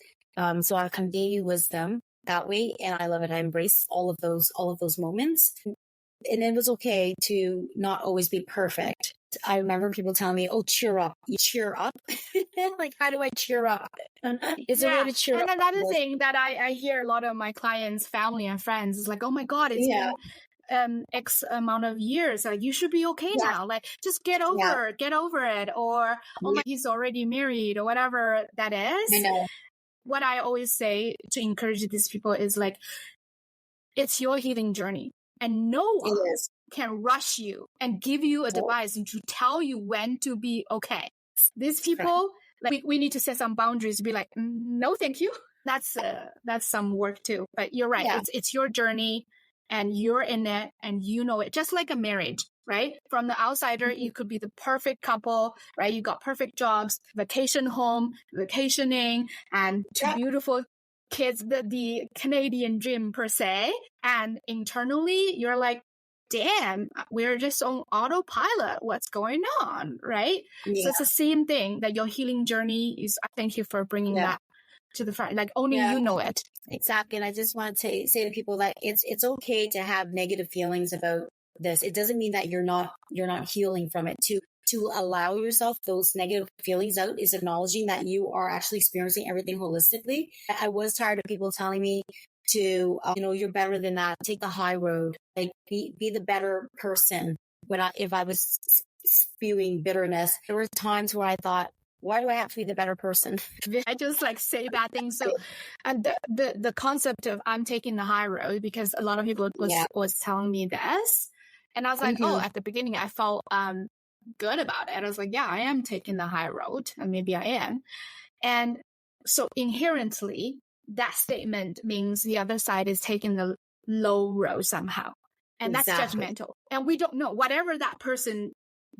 S1: So I can gain you wisdom that way, and I love it. I embrace all of those moments. And it was okay to not always be perfect. I remember people telling me, "Oh, cheer up. You cheer up." Like, how do I cheer up? Is there a way to cheer up?
S2: And another thing that I hear a lot of my clients, family and friends is like, "Oh my God, it's been X amount of years. Like, you should be okay now. Like, just get over it." Or, "Oh my, he's already married," or whatever that is.
S1: I know.
S2: What I always say to encourage these people is like, it's your healing journey. And no one can rush you and give you advice and to tell you when to be okay. These people, like we need to set some boundaries to be like, no, thank you. That's some work too. But you're right. Yeah. It's your journey and you're in it and you know it. Just like a marriage, right? From the outsider, you could be the perfect couple, right? You got perfect jobs, vacation home, vacationing, and two beautiful kids, the Canadian dream per se. And internally, you're like, damn, we're just on autopilot. What's going on, right? So it's the same thing that your healing journey is. Thank you for bringing that to the front. Like only you know it.
S1: Exactly. And I just want to say to people that it's okay to have negative feelings about this. It doesn't mean that you're not healing from it. to allow yourself those negative feelings out is acknowledging that you are actually experiencing everything holistically. I was tired of people telling me to, you're better than that. Take the high road, like be the better person. If I was spewing bitterness, there were times where I thought, why do I have to be the better person?
S2: I just like say bad things. So, and the concept of I'm taking the high road, because a lot of people was telling me this, and I was like, oh, at the beginning I felt good about it. I was like, yeah, I am taking the high road, and maybe I am. And so inherently, that statement means the other side is taking the low road somehow, and that's judgmental. And we don't know whatever that person,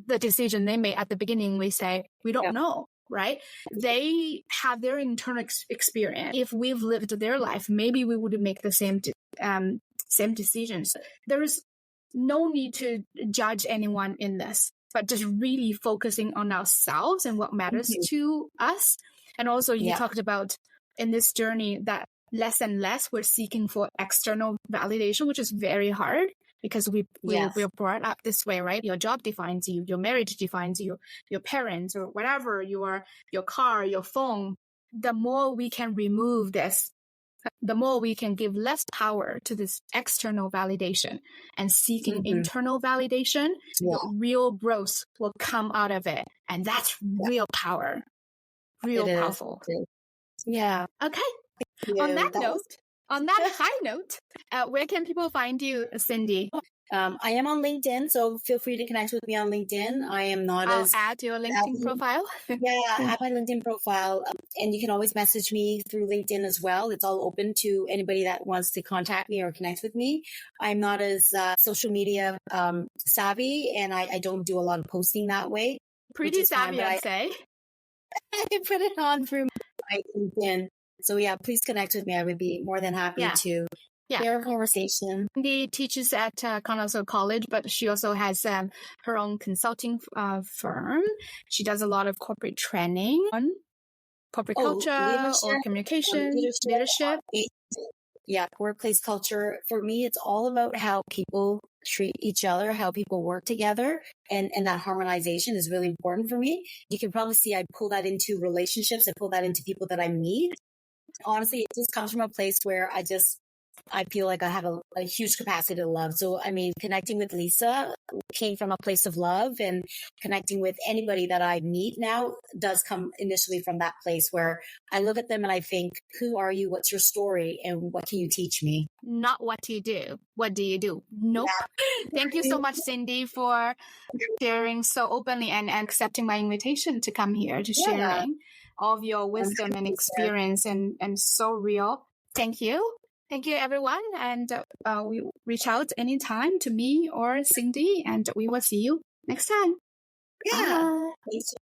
S2: the decision they made at the beginning. We say we don't know. Right? They have their internal experience. If we've lived their life, maybe we would make the same decisions. There is no need to judge anyone in this, but just really focusing on ourselves and what matters to us. And also you talked about in this journey that less and less we're seeking for external validation, which is very hard. Because we're brought up this way, right? Your job defines you, your marriage defines you, your parents or whatever, your car, your phone. The more we can remove this, the more we can give less power to this external validation and seeking internal validation. Real growth will come out of it. And that's real power. Real powerful.
S1: Yeah.
S2: Okay. On that high note, where can people find you, Cindy?
S1: I am on LinkedIn, so feel free to connect with me on LinkedIn. I am not
S2: I'll add your LinkedIn profile.
S1: Add my LinkedIn profile. And you can always message me through LinkedIn as well. It's all open to anybody that wants to contact me or connect with me. I'm not as social media savvy, and I don't do a lot of posting that way.
S2: Pretty savvy, I'd say.
S1: I can put it on through my LinkedIn. So please connect with me. I would be more than happy to hear a conversation.
S2: Cindy teaches at Connoisseur College, but she also has her own consulting firm. She does a lot of corporate training on corporate culture or communication, leadership.
S1: Workplace culture. For me, it's all about how people treat each other, how people work together, and that harmonization is really important for me. You can probably see I pull that into relationships. I pull that into people that I meet. Honestly, it just comes from a place where I feel like I have a huge capacity to love. So, I mean, connecting with Lisa came from a place of love, and connecting with anybody that I meet now does come initially from that place where I look at them and I think, who are you? What's your story? And what can you teach me?
S2: Not what you do. What do you do? Nope. Yeah. Thank you so much, Cindy, for sharing so openly and accepting my invitation to come here to sharing all of your wisdom and experience and so real. Thank you. Thank you, everyone. And we reach out anytime to me or Cindy, and we will see you next time.
S1: Yeah. Bye.